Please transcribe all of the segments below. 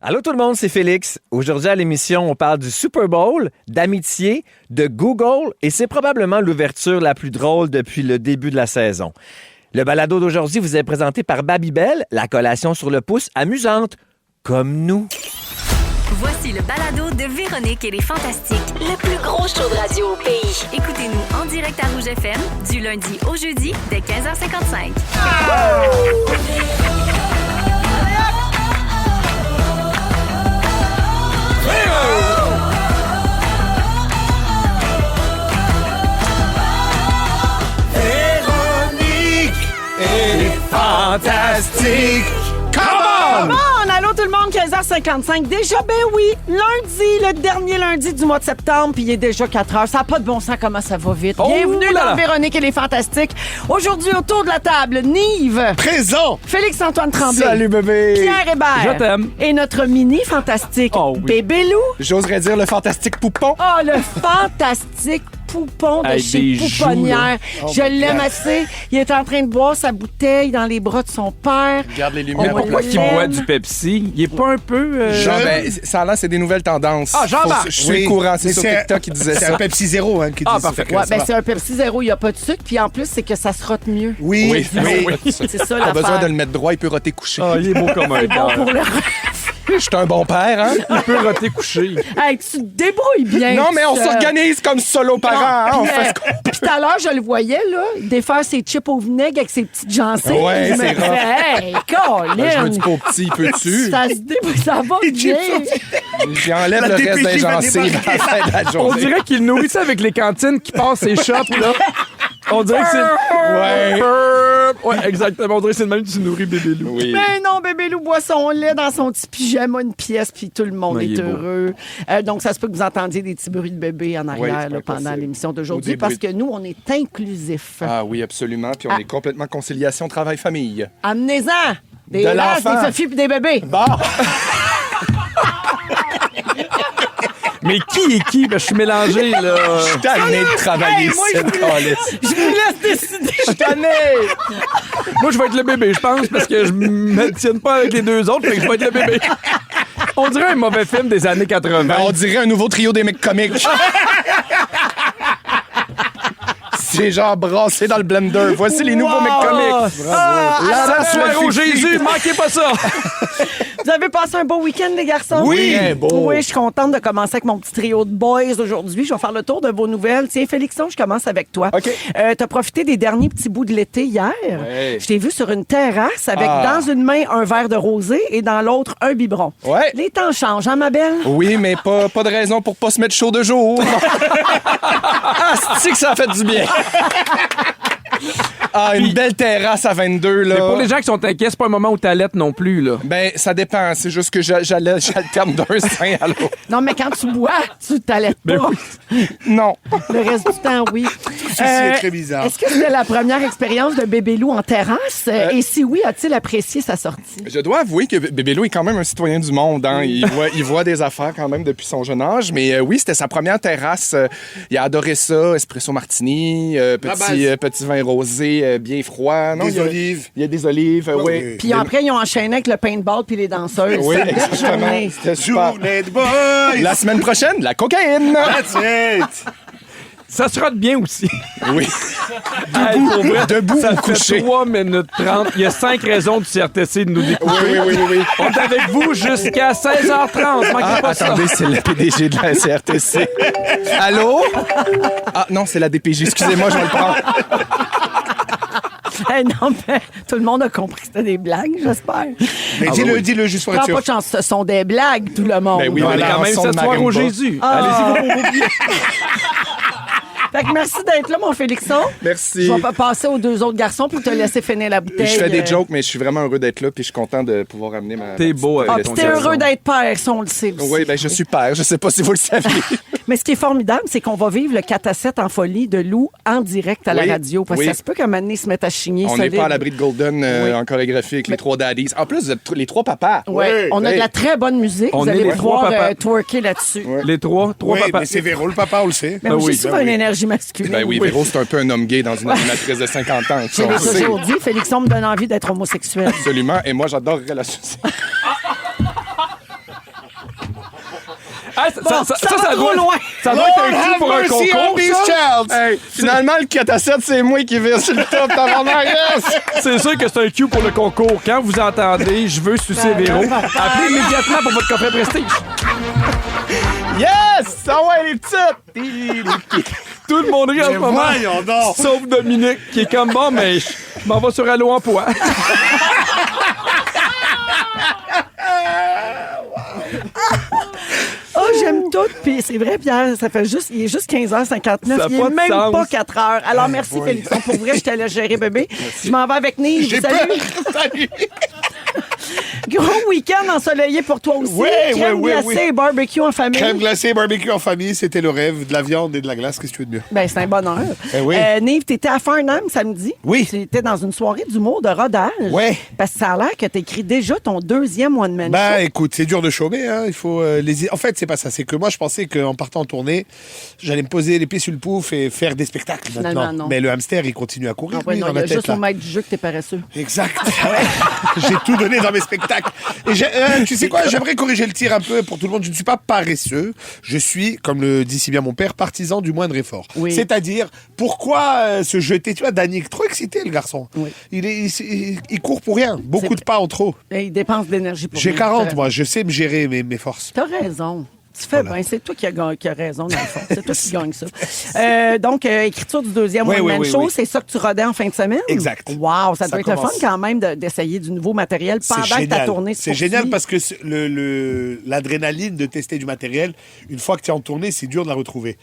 Allô tout le monde, c'est Félix. Aujourd'hui à l'émission, on parle du Super Bowl, d'amitié, de Google et c'est probablement l'ouverture la plus drôle depuis le début de la saison. Le balado d'aujourd'hui vous est présenté par Babybel, la collation sur le pouce amusante, comme nous. Voici le balado de Véronique et les Fantastiques. Le plus gros show de radio au pays. Écoutez-nous en direct à Rouge FM du lundi au jeudi dès 15h55. Véronique et les Fantastiques. Come on! Allô tout le monde, 15h55. Déjà, ben oui, lundi, le dernier lundi du mois de septembre, puis il est déjà 4h. Ça n'a pas de bon sens comment ça va vite. Bienvenue dans Véronique et les Fantastiques. Aujourd'hui, autour de la table, Nive. Présent! Félix-Antoine Tremblay. Salut bébé! Pierre Hébert. Je t'aime. Et notre mini fantastique, Bébé Lou. J'oserais dire le fantastique poupon. Oh, le fantastique poupon de chez Pouponnière. Je l'aime assez. Il est en train de boire sa bouteille dans les bras de son père. Regarde les Mais lumières. pourquoi il boit du Pepsi? Il est pas un peu... Genre, ça là, c'est des nouvelles tendances. Ah, Jean-Marc! Je suis au courant, c'est sur TikTok qui disait C'est ça. un Pepsi Zéro qui dit ça. parfait. Ouais, ben c'est un Pepsi Zéro, il n'y a pas de sucre, puis en plus, c'est que ça se rote mieux. Oui. C'est ça Pas besoin l'affaire. de le mettre droit, il peut roter couché. Ah, il est beau comme un Bon gars. pour le Je suis un bon père, hein? Il peut roter couché. Hey, tu te débrouilles bien. Non, mais on tout seul. s'organise comme solo parents. Hein? On fait ce qu'on... Puis tout à l'heure, je le voyais, là, défaire ses chips au vinaigre avec ses petites gencives. Ouais, Je me c'est disais, rough. hey, Ben, je veux Colin! du pauvre petit, peux-tu? Ça se débrouille, ça va bien. Puis enlève La le reste DPJ des va gencives à la fin de la On journée. dirait qu'il nourrit ça avec les cantines qui passent ses shops, là. On dirait que c'est... Ouais. Ouais, exactement. On dirait que c'est le même que tu nourris bébé Lou. Oui. Mais non, bébé Lou boit son lait dans son petit pyjama, une pièce, puis tout le monde Ouais, est il est beau. heureux. Donc, ça se peut que vous entendiez des petits bruits de bébé en arrière c'est là, pas pendant possible. l'émission Ou d'aujourd'hui, des parce bruits que nous, on est inclusifs. Ah oui, absolument. Puis on est complètement conciliation travail-famille. Amenez-en des De vaches, l'enfant. des Sophie puis des bébés. Bon. Mais qui est qui? Ben, je suis mélangé, là. Je suis tanné de travailler Hey, moi, cette calice. Je vous laisse décider. Je suis tanné. Moi, je vais être le bébé, je pense, parce que je me tienne pas avec les deux autres, fait que je vais être le bébé. On dirait un mauvais film des années 80. Ben, on dirait un nouveau trio des mecs comiques. C'est genre brassé dans le blender. Voici les nouveaux mecs comiques. Ça soit au Jésus, manquez pas ça. Vous avez passé un beau week-end, les garçons? Oui. Très beau. Oui, je suis contente de commencer avec mon petit trio de boys aujourd'hui. Je vais faire le tour de vos nouvelles. Tiens, Félixon, je commence avec toi. OK. T'as profité des derniers petits bouts de l'été hier. Ouais. Je t'ai vu sur une terrasse avec dans une main un verre de rosé et dans l'autre un biberon. Ouais. Les temps changent, hein, ma belle? Oui, mais pas de raison pour pas se mettre chaud de jour. Ah, c'est que ça a fait du bien. Ah, une belle terrasse à 22, là. Mais pour les gens qui sont inquiets, c'est pas un moment où t'allaites non plus, là. Ben, ça dépend. C'est juste que j'alterne d'un sein à l'autre. Non, mais quand tu bois, tu t'allaites Ben pas. Non. Le reste du temps, oui. Ceci est très bizarre. Est-ce que c'était la première expérience de bébé Lou en terrasse? Et si oui, a-t-il apprécié sa sortie? Je dois avouer que Bébé Lou est quand même un citoyen du monde. Hein. Il voit des affaires quand même depuis son jeune âge. Mais oui, c'était sa première terrasse. Il a adoré ça. Espresso martini, petit vin rosé bien froid. Non, Des olives. Il y a des olives, oui. oui. Puis après, ils ont enchaîné avec le paintball puis les danseuses. Oui, C'est une belle exactement. journée. C'était super. Journée de boys! La semaine prochaine, la cocaïne. That's it! Ça se rote bien aussi. Oui. Hey, pour vrai, Debout ça ou fait couché. 3 minutes 30. Il y a 5 raisons du CRTC de nous découvrir. Oui. On est avec vous jusqu'à 16h30. Manquez pas ça. Attendez, c'est le PDG de la CRTC. Allô? Ah non, c'est la DPJ. Excusez-moi, je vais le prendre. Non, mais tout le monde a compris que c'était des blagues, j'espère. Mais dis-le juste pour être Prends sûr. pas de chance, ce sont des blagues, tout le monde. Ben oui, On est quand même Lançon de cette soir au marimba. Jésus. Ah. Allez-y, vos billets. Fait que merci d'être là, mon Félixon. Merci. Je vais pas passer aux deux autres garçons pour te laisser finir la bouteille. Je fais des jokes, mais je suis vraiment heureux d'être là, puis je suis content de pouvoir amener ma. T'es beau avec Ah, ton puis t'es garçon. heureux d'être père, ça, on le sait aussi. Oui, ben je suis père. Je sais pas si vous le saviez. Mais ce qui est formidable, c'est qu'on va vivre le 4 à 7 en folie de Lou en direct à la Oui, radio. Parce que oui. ça se peut qu'à un moment donné, ils se mettent à chigner. On n'est solide. pas à l'abri de Golden Oui. en chorégraphie avec les trois daddies. En plus, vous êtes les trois papas. Ouais, on a de la très bonne musique. On Vous est allez les pouvoir trois papas. twerker là-dessus. Les trois Oui, papas. mais c'est Véro, le papa, on le sait. Mais Ah moi, oui, j'ai souvent une énergie masculine. Ben oui, Véro, c'est un peu un homme gay dans une animatrice de 50 ans. Je on l'ai le sait. toujours dit, Félixon me donne envie d'être homosexuel. Absolument. Et moi, j'adorerais la sucer. Ah, ça va trop loin. Ça doit être un coup pour un concours, ça. Hey, finalement, le 4 à 7, c'est moi qui vire sur le top. C'est sûr que c'est un cue pour le concours. Quand vous entendez « Je veux sucer Véro », appelez immédiatement pour votre coffret Prestige. Yes! Ah ouais, les petites! Tout le monde rit en ce moment. Voyons donc. Sauf Dominique, qui est comme bon, mais je m'en vais sur Allo Emploi. Oh, j'aime tout. Puis c'est vrai, Pierre, il est juste 15h59. Ça Il a est pas de même sens. pas 4h. Alors, merci, Félixon. Pour vrai, je t'allais gérer, bébé. Je m'en vais avec Nive. J'ai Salut. peur. Salut. Gros week-end ensoleillé pour toi aussi. Oui, Crème oui, glacée oui. et barbecue en famille. Crème glacée, barbecue en famille, c'était le rêve. De la viande et de la glace, qu'est-ce que tu veux de mieux? Ben, c'est un bonheur. Eh oui. Nive, t'étais à Farnham samedi. Oui. T'étais dans une soirée d'humour de rodage. Ouais. Parce que ça a l'air que t'écris déjà ton deuxième one-man Ben, show. écoute, c'est dur de chômer, hein. Il faut En fait, c'est pas ça. C'est que moi, je pensais qu'en partant en tournée, j'allais me poser les pieds sur le pouf et faire des spectacles Finalement, maintenant. non. Mais le hamster, il continue à courir, Ah ouais, lui, non, dans il y ma a tête, juste là. au maître du jeu que t'es paresseux. Exact. J'ai tout donné dans mes spectacles. Et tu sais quoi, j'aimerais corriger le tir un peu pour tout le monde. Je ne suis pas paresseux. Je suis, comme le dit si bien mon père, partisan du moindre effort. Oui. C'est-à-dire, pourquoi se jeter, tu vois, Danick, trop excité le garçon. Oui. Il court pour rien. Beaucoup C'est de pas en trop. Et il dépense de l'énergie pour J'ai rien. 40, moi. Je sais me gérer mes forces. T'as raison. Tu fais bien. C'est toi qui as raison, dans le fond. C'est toi qui gagne ça. Donc, écriture du deuxième Oui, one-man oui, show, oui. c'est ça que tu rodais en fin de semaine? Exact. Wow, ça doit être le fun commence. quand même d'essayer du nouveau matériel pendant que ta tournée se C'est poursuit. génial parce que l'adrénaline de tester du matériel, une fois que tu es en tournée, c'est dur de la retrouver.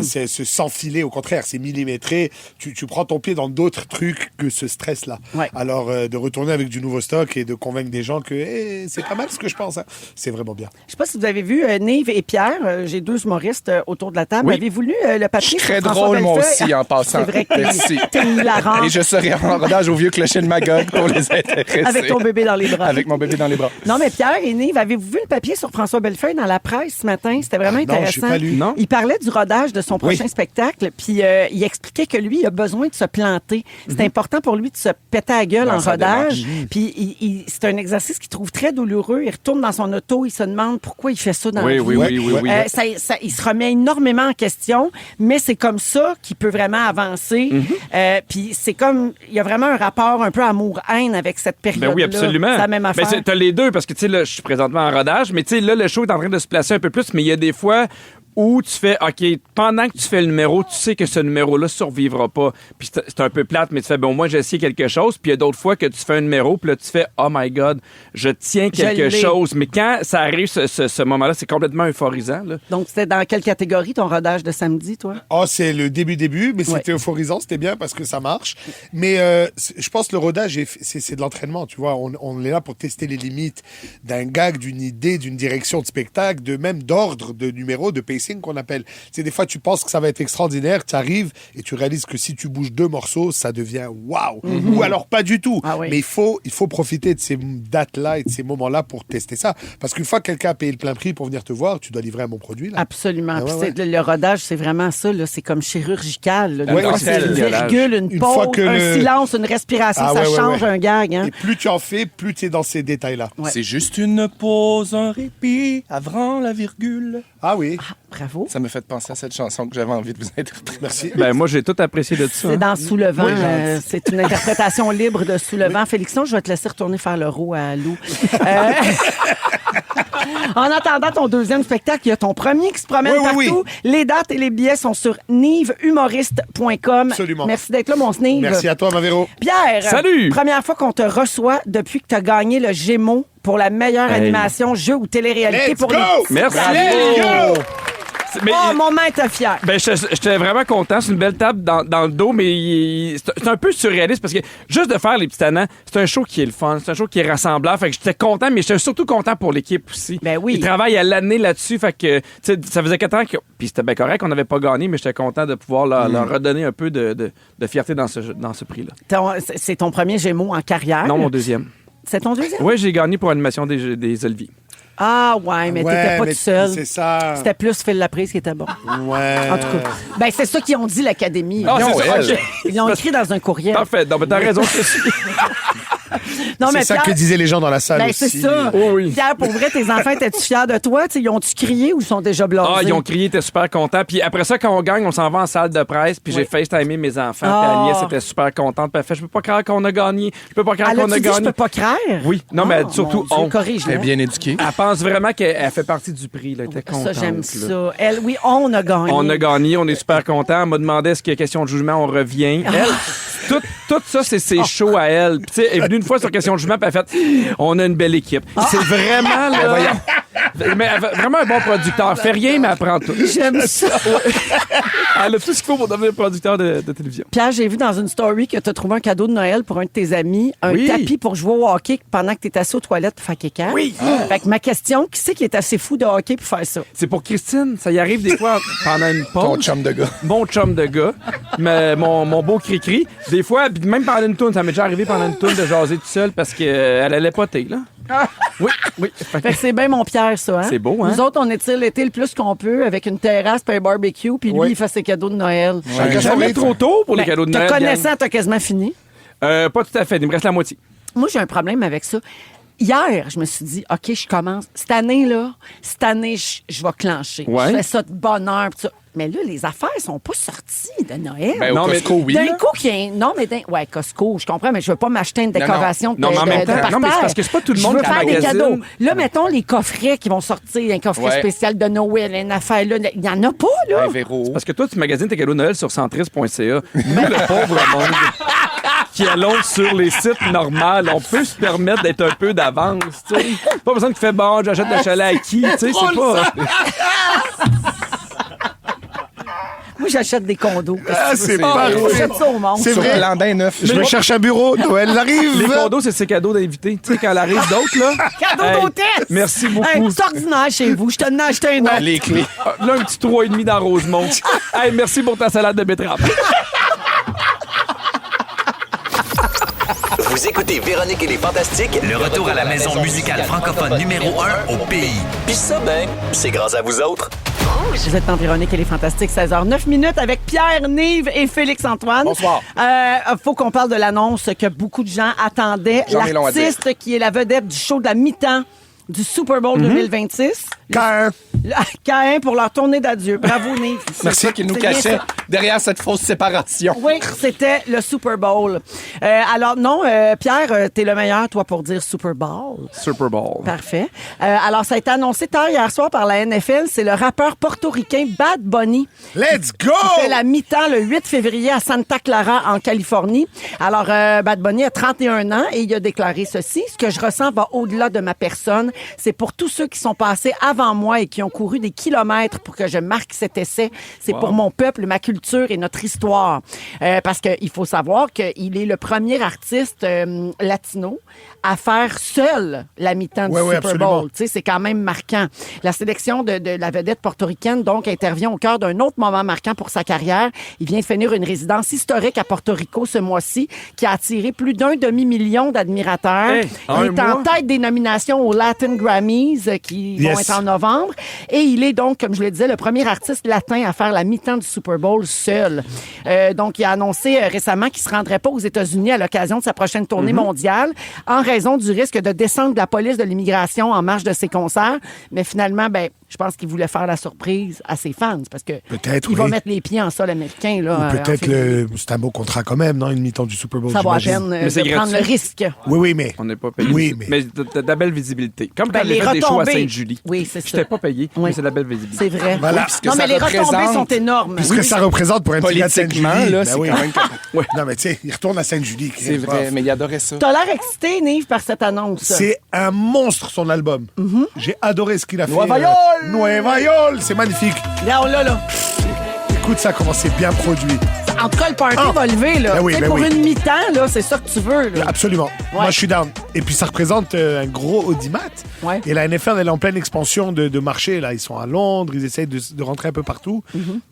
C'est sans filet, au contraire, c'est millimétré. Tu prends ton pied dans d'autres trucs que ce stress-là. Ouais. Alors, de retourner avec du nouveau stock et de convaincre des gens que hey, c'est pas mal ce que je pense, hein. C'est vraiment bien. Je sais pas si vous avez vu Nive et Pierre, j'ai deux humoristes autour de la table. Oui. Avez-vous lu le papier? Je suis très sur François drôle, moi Bellefeuille? aussi, en passant. C'est vrai que Merci. t'es hilarant. Et je serai en rodage au vieux clocher de Magog pour les intéresser. Avec ton bébé dans les bras. Avec mon bébé dans les bras. Non, mais Pierre et Nive, avez-vous vu le papier sur François Bellefeuille dans la presse ce matin? C'était vraiment Non, intéressant. j'ai pas lu. Non? Il parlait du rodage de son prochain spectacle, puis il expliquait que lui, il a besoin de se planter. C'est important pour lui de se péter la gueule Dans en sa rodage. Puis c'est un exercice qu'il trouve très douloureux. Il retourne dans son auto, il se demande pourquoi il fait ça dans la vie. Oui. Il se remet énormément en question, mais c'est comme ça qu'il peut vraiment avancer. Puis c'est comme, il y a vraiment un rapport un peu amour-haine avec cette période-là. Ben oui, absolument. C'est la même affaire. Ben, t'as les deux, parce que, tu sais, là, je suis présentement en rodage, mais tu sais, là, le show est en train de se placer un peu plus, mais il y a des fois où tu fais, OK, pendant que tu fais le numéro, tu sais que ce numéro-là survivra pas. Puis c'est un peu plate, mais tu fais, bon, moi, j'ai essayé quelque chose. Puis il y a d'autres fois que tu fais un numéro, puis là, tu fais, oh my God, je tiens quelque l'ai. chose. Mais quand ça arrive, ce moment-là, c'est complètement euphorisant, là. Donc, c'était dans quelle catégorie ton rodage de samedi, toi? Oh, c'est le début, mais Ouais. c'était euphorisant, c'était bien parce que ça marche. Mais je pense que le rodage, c'est de l'entraînement, tu vois. On est là pour tester les limites d'un gag, d'une idée, d'une direction de spectacle, même d'ordre, de numéro, de pacing qu'on appelle. C'est des fois, tu penses que ça va être extraordinaire, tu arrives et tu réalises que si tu bouges 2 morceaux, ça devient waouh. Ou alors pas du tout. Ah oui. Mais il faut profiter de ces dates-là et de ces moments-là pour tester ça. Parce qu'une fois que quelqu'un a payé le plein prix pour venir te voir, tu dois livrer un bon produit, là. Absolument. Ah ouais, Puis le rodage, c'est vraiment ça. Là. C'est comme chirurgical. Là. Ouais, Des fois, c'est c'est une dégueulasse. virgule, une Une pause, fois que un silence, une respiration. Ah ça ouais, ouais, change ouais. un gag. Hein? Et plus tu en fais, plus tu es dans ces détails-là. Ouais. C'est juste une pause, un répit avant la virgule. Ah oui. Bravo. Ça me fait penser à cette chanson que j'avais envie de vous interpréter. Merci. Ben, moi, j'ai tout apprécié de ça. C'est dans Sous le vent. Oui, gentil. C'est une interprétation libre de Sous le vent. Félixon, je vais te laisser retourner faire le roux à Lou. En attendant ton deuxième spectacle, il y a ton premier qui se promène Oui, oui, partout. Les dates et les billets sont sur nivehumoriste.com. Absolument. Merci d'être là, mon Snive. Merci à toi, ma Véro. Pierre, Salut! Première fois qu'on te reçoit depuis que tu as gagné le Gémeaux pour la meilleure Hey. animation, jeu ou télé-réalité Let's pour go! les... Merci! Let's go! Mais, Oh, mon main était fier. ben, j'étais vraiment content. C'est une belle table dans le dos, mais c'est un peu surréaliste parce que juste de faire les petits tannants, c'est un show qui est le fun, c'est un show qui est rassembleur. Fait que j'étais content, mais j'étais surtout content pour l'équipe aussi. Ben oui. Ils travaillent à l'année là-dessus. Fait que, tu sais, ça faisait 4 ans que. Puis c'était bien correct, on n'avait pas gagné, mais j'étais content de pouvoir leur redonner un peu de fierté dans ce prix-là. C'est ton premier Gémeaux en carrière. Non, mon deuxième. C'est ton deuxième? Oui, j'ai gagné pour animation des Oliviers. Ah ouais, mais t'étais pas tout seul. C'est ça. C'était plus Phil Laprise qui était bon. Ouais. En tout cas, ben c'est ça qu'ils ont dit, l'Académie. Ah, c'est ça, Ils ok. l'ont écrit dans un courriel. Parfait. Non, mais t'as raison, je suis. Non, C'est ça Pierre, que disaient les gens dans la salle ben, aussi. c'est ça. Oh oui. Pierre, pour vrai, tes enfants, étais-tu fiers de toi? T'sais, ils ont-tu crié ou ils sont déjà blasés? Ah, ils ont crié, ils étaient super contents. Puis après ça, quand on gagne, on s'en va en salle de presse. Puis j'ai FaceTimé mes enfants. Puis Ah. Agnès était super contente. Puis elle fait, je peux pas croire qu'on a gagné. Je peux pas croire Elle qu'on a a-tu dit, je gagné. peux pas craire? Oui. Non, mais surtout, on. on. Elle est bien éduquée. Elle pense vraiment qu'elle fait partie du prix. Là. Elle était contente. Ça, j'aime là. ça. Elle, oui, on a gagné. On a gagné, on est super contents. Elle m'a demandé est-ce qu'il y a question de jugement, on revient. Elle, tout ça, c'est ses shows à elle. Puis, tu sais, elle est venue une fois sur question de jugement, puis elle a fait on a une belle équipe. C'est vraiment là. Mais elle a vraiment un bon producteur. Fait rien, mais elle prend tout. J'aime ça. Elle a tout ce qu'il faut pour devenir producteur de télévision. Pierre, j'ai vu dans une story que tu as trouvé un cadeau de Noël pour un de tes amis, un Oui. tapis pour jouer au hockey pendant que tu es assis aux toilettes pour faire caca. Oui. Fait que ma question, qui c'est qui est assez fou de hockey pour faire ça? C'est pour Christine. Ça y arrive des fois pendant une Ton pause. chum de gars. Mon chum de gars, mais mon beau cri-cri. Des fois, puis même pendant une tourne, ça m'est déjà arrivé pendant une tourne de jaser tout seul parce qu'elle allait poter, là. Oui, oui. Fait que c'est bien mon Pierre, ça. Hein? C'est beau, hein? Nous autres, on étire l'été le plus qu'on peut avec une terrasse et un barbecue, puis lui, Oui. il fait ses cadeaux de Noël. Fait jamais trop tôt pour les Ben, cadeaux de te Noël. connaissant, t'as quasiment fini. Pas tout à fait. Il me reste la moitié. Moi, j'ai un problème avec ça. Hier, je me suis dit, OK, je commence. Cette année, je vais clencher. Ouais. Je fais ça de bonne heure. pis ça. Mais là, les affaires sont pas sorties de Noël. Ben, Non, au mais Costco, oui. d'un là. coup, qu'il y a un... Non, mais ouais, Costco, je comprends, mais je veux pas m'acheter une décoration Non, mais en même temps, de non, mais c'est parterre. parce que c'est pas tout le monde Je veux qui faire des magasine. cadeaux. Là, mettons les coffrets qui vont sortir, un coffret Ouais. spécial de Noël, une affaire là. Il y en a pas, là. Hey, Véro. Parce que toi, tu magasines tes cadeaux de Noël sur centris.ca. Nous, le pauvre monde qui allons sur les sites normaux, on peut se permettre d'être un peu d'avance, tu sais. Pas besoin que tu fais bon, j'achète le chalet à qui, tu sais, c'est pas... Moi, j'achète des condos. Ah, c'est C'est parfait. J'achète ça au monde. C'est Sur vrai. Landin neuf. Je me cherche un bureau, Noël arrive. Les condos, c'est ses cadeaux d'invités. Tu sais, quand elle arrive d'autres, là... Cadeau d'hôtel! Merci beaucoup. Hey, c'est ordinaire chez vous. Je te n'ai acheté un autre. Les clés. Là, un petit 3,5 dans Rosemont. Hey, merci pour ta salade de betterave. Vous écoutez Véronique et les Fantastiques, le retour à la maison musicale francophone numéro 1 au pays. Puis ça, ben, c'est grâce à vous autres. Vous êtes en Véronique et les Fantastiques, 16h09 avec Pierre, Nive et Félix-Antoine. Bonsoir. Faut qu'on parle de l'annonce que beaucoup de gens attendaient. J'en ai long à dire. L'artiste qui est la vedette du show de la mi-temps du Super Bowl 2026. Caïn. Caïn pour leur tournée d'adieu. Bravo, Nive. Merci ça qu'il nous C'est bien cachait ça. derrière cette fausse séparation. Oui, c'était le Super Bowl. Alors non, Pierre, t'es le meilleur, toi, pour dire Super Bowl. Super Bowl. Parfait. Alors, ça a été annoncé tard hier soir par la NFL. C'est le rappeur portoricain Bad Bunny Let's go! qui fait la mi-temps le 8 février à Santa Clara, en Californie. Alors, Bad Bunny a 31 ans et il a déclaré ceci. Ce que je ressens va au-delà de ma personne. C'est pour tous ceux qui sont passés avant moi et qui ont couru des kilomètres pour que je marque cet essai. C'est pour mon peuple, ma culture et notre histoire. Parce qu'il faut savoir qu'il est le premier artiste latino à faire seul la mi-temps du Ouais, Super absolument. Bowl. Tu sais, c'est quand même marquant. La sélection de la vedette portoricaine, donc, intervient au cœur d'un autre moment marquant pour sa carrière. Il vient de finir une résidence historique à Porto Rico ce mois-ci qui a attiré plus d'1 demi-million d'admirateurs. Hey, Il est un en tête des nominations aux Latin Grammys qui vont Yes. être en novembre. Et il est donc, comme je le disais, le premier artiste latin à faire la mi-temps du Super Bowl seul. Donc, il a annoncé récemment qu'il ne se rendrait pas aux États-Unis à l'occasion de sa prochaine tournée mondiale en raison du risque de descendre de la police de l'immigration en marge de ses concerts. Mais finalement, ben, je pense qu'il voulait faire la surprise à ses fans parce que Peut-être, il va oui. mettre les pieds en sol américain. Là, Peut-être en février. c'est un beau contrat quand même, non? Une mi-temps du Super Bowl. Ça vaut à j'imagine. peine Mais c'est de prendre le gratuit. risque. Oui, oui, mais. On n'est pas payé. Oui, mais t'as de la belle visibilité. Comme quand Ben, j'ai les fait des shows à retombées. Sainte-Julie. Oui, c'est ça. J'étais pas payé, Oui. mais c'est de la belle visibilité. C'est vrai. Voilà. Puis ce que Non, ça mais les retombées représente, sont énormes. Puisque que ça représente pour un petit gars de politiquement, Sainte-Julie. là, Ben c'est oui. quand même... Non, mais tu sais, il retourne à Sainte-Julie. C'est vrai, mais il adorait ça. T'as l'air excité, Nive, par cette annonce. C'est un monstre, son album. J'ai adoré ce qu'il a fait. Nueva York! Nueva York! C'est magnifique. Là, là. Écoute ça, comment c'est bien produit. En tout cas, le party va lever, là. Ben oui, Tu sais, ben pour oui. une mi-temps, là, c'est ça que tu veux, là. Absolument. Moi, je suis down. Et puis, ça représente un gros audimat. Ouais. Et la NFL, elle est en pleine expansion de marché. Là, ils sont à Londres, ils essayent de rentrer un peu partout.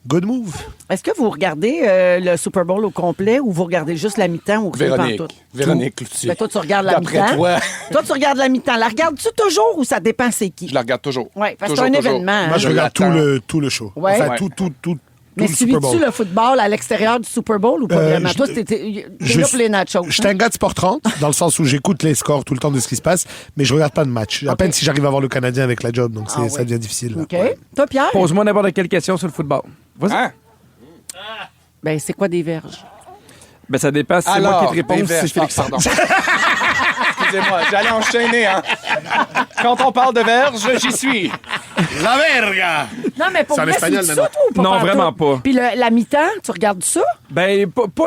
Good move. Est-ce que vous regardez le Super Bowl au complet ou vous regardez juste la mi-temps ou rien Véronique. pantoute? Véronique, Lucie. Ben, toi, tu regardes la D'après mi-temps. toi. Toi, tu regardes la mi-temps. La regardes-tu toujours ou ça dépend c'est qui? Je la regarde toujours. Oui, parce que Toujours, c'est un toujours. événement. Moi, je Je regarde l'attends. tout le show. Ouais. Enfin, Ouais. tout Mais le Super Bowl. suis-tu le football à l'extérieur du Super Bowl ou pas vraiment? Toi, t'es là pour les nachos. Je suis un gars de Sport 30, dans le sens où j'écoute les scores tout le temps de ce qui se passe, mais je regarde pas de match. À peine si j'arrive à voir le Canadien avec la job, donc ça devient difficile. Là. OK. Toi, Pierre? Pose-moi n'importe quelle question sur le football. Vas-y. Hein? Ben, c'est quoi des verges? Ben, ça dépend si c'est moi qui te réponds ou si c'est Félix. Pardon. Excusez-moi, j'allais enchaîner, hein. Quand on parle de verge, j'y suis. La verga! Non, mais pour C'est en vrai, espagnol, c'est ça, maintenant. toi, ou pas? Non, pantoute? vraiment pas. Puis la mi-temps, tu regardes ça? Ben,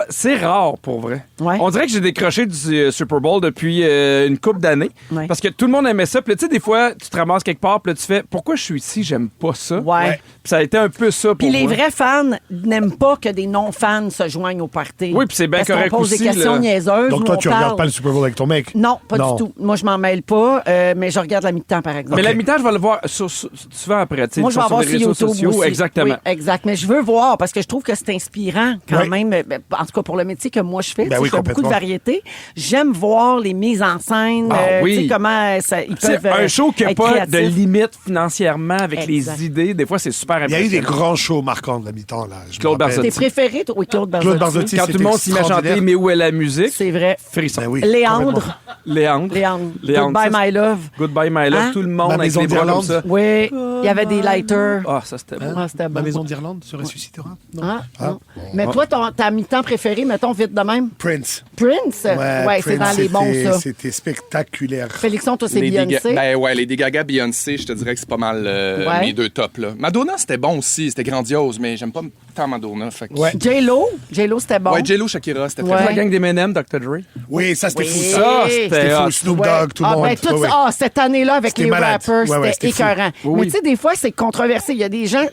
c'est rare, pour vrai. Ouais. On dirait que j'ai décroché du Super Bowl depuis une couple d'années. Ouais. Parce que tout le monde aimait ça. Puis là, tu sais, des fois, tu te ramasses quelque part, puis là, tu fais « Pourquoi je suis ici? J'aime pas ça. Ouais. Puis ça a été un peu ça pour Puis les moi. vrais fans n'aiment pas que des non-fans se joignent au party. Oui, puis c'est bien Parce qu'on correct pose aussi, des questions là. niaiseuses. Donc nous, toi, on tu parle. regardes pas le Super Bowl avec ton mec? Non, pas Non. du tout. Moi, je m'en mêle pas, mais je regarde la mi-temps, par exemple. Mais la mi-temps, je vais le voir souvent après. tu sais, Moi, je vais sur avoir les sur réseaux YouTube sociaux. aussi. Exactement. Oui, exact. Mais je veux voir parce que je trouve que c'est inspirant quand Oui. même. En tout cas, pour le métier que moi je fais, Ben tu sais, oui, je fais beaucoup de complètement. variétés. J'aime voir les mises en scène. Ah oui. Tu sais comment ils C'est peuvent un show qui n'a être pas de créatifs. limite financièrement avec Exact. les idées. Des fois, c'est super Il y a eu des impressionnant. grands shows marquants de la mi-temps. Là. Je me Claude rappelle. Barzotti. Tes préférés, toi? Oui, Claude Barzotti. Claude Barzotti, Quand tout le monde s'y met à chanter, extraordinaire. mais où est la musique? C'est vrai. Frisson. Ben oui, Léandre. Léandre. Goodbye, ça, My Love. Goodbye, my love. Hein? Tout le monde Ma avec maison les bras comme d'Irlande. ça. Oui, il y avait des lighters. Ah, ça, c'était bon. Ah, c'était bon. Ma maison d'Irlande se ressuscitera? Non. Non. Mais toi, ta mi-temps préférée, mettons vite de même? Prince. Prince? Ouais, c'est Prince, dans les bons, ça. C'était spectaculaire. Félixon, toi, c'est Lady Beyoncé. Ben ouais, Lady Gaga, Beyoncé, je te dirais que c'est pas mal Ouais. mes deux tops. Là. Madonna, c'était bon aussi, c'était grandiose, mais j'aime pas tant Madonna. Fait que... Ouais. J-Lo, c'était bon. Ouais, J-Lo, Shakira, c'était Ouais. très La gang d'Eminem, Dr. Dre. Oui, ça, c'était Oui. fou. Ça, c'était C'était hot. fou. Snoop Ouais. Dogg, tout le monde. Ben, tout Ouais, ça, ouais. cette année-là, avec C'était les malade. rappers, Ouais, ouais, c'était c'était fou. écœurant. Oui, Mais oui. tu sais, des fois, c'est controversé. Il y a des gens,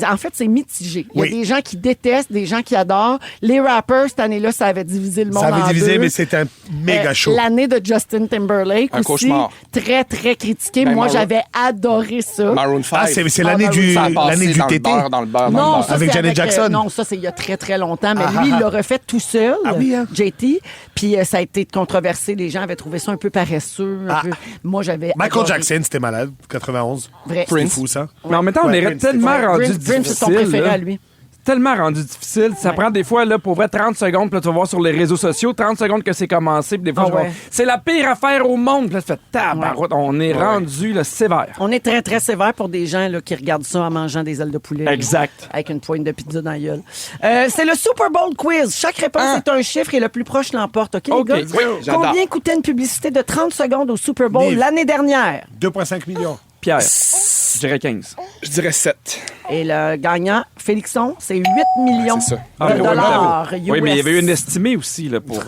en fait, c'est mitigé. Il y a Oui. des gens qui détestent, des gens qui adorent. Les rappers, cette année-là, ça avait divisé le monde Ça avait en divisé, deux. mais c'était un méga show. L'année de Justin Timberlake Un aussi, cauchemar. très, très critiqué. Ben, Moi, Maroon- j'avais adoré ça. Maroon 5. Ah, c'est l'année Ah, du, ça a passé l'année du dans le TT. beurre, dans le beurre, dans le Non, beurre. ça, Avec c'est Janet Jackson. non, ça, c'est il y a très, très longtemps. Mais Ah, lui, ah, il l'a refait tout seul, Ah oui, hein? JT. Puis ça a été controversé. Les gens avaient trouvé ça un peu paresseux. Un peu... Moi, j'avais Michael adoré. Jackson, c'était malade. 91. Vrai. C'était fou, ça. Mais en même temps, on Ouais, est Prince, tellement c'était- rendu Prince, difficile. c'est son préféré là. à lui. Tellement rendu difficile. Ça prend des fois, là, pour vrai, 30 secondes. Puis là, tu vas voir sur les réseaux sociaux, 30 secondes que c'est commencé. Puis des fois, Ah je vois, ouais. c'est la pire affaire au monde. Puis là, tu fais tabarouette. On est rendu là, sévère. On est très, très sévère pour des gens là, qui regardent ça en mangeant des ailes de poulet. Exact. Là, avec une poigne de pizza dans la gueule. C'est le Super Bowl quiz. Chaque réponse est un chiffre et le plus proche l'emporte. OK, OK. les gars? Oui, j'adore. Combien coûtait une publicité de 30 secondes au Super Bowl Mille. l'année dernière? 2,5 millions. Pierre, je dirais 15. Je dirais 7. Et le gagnant, Félixon, c'est 8 millions c'est ça. de Ah, oui, dollars oui, US. oui, mais il y avait eu une estimée aussi là, pour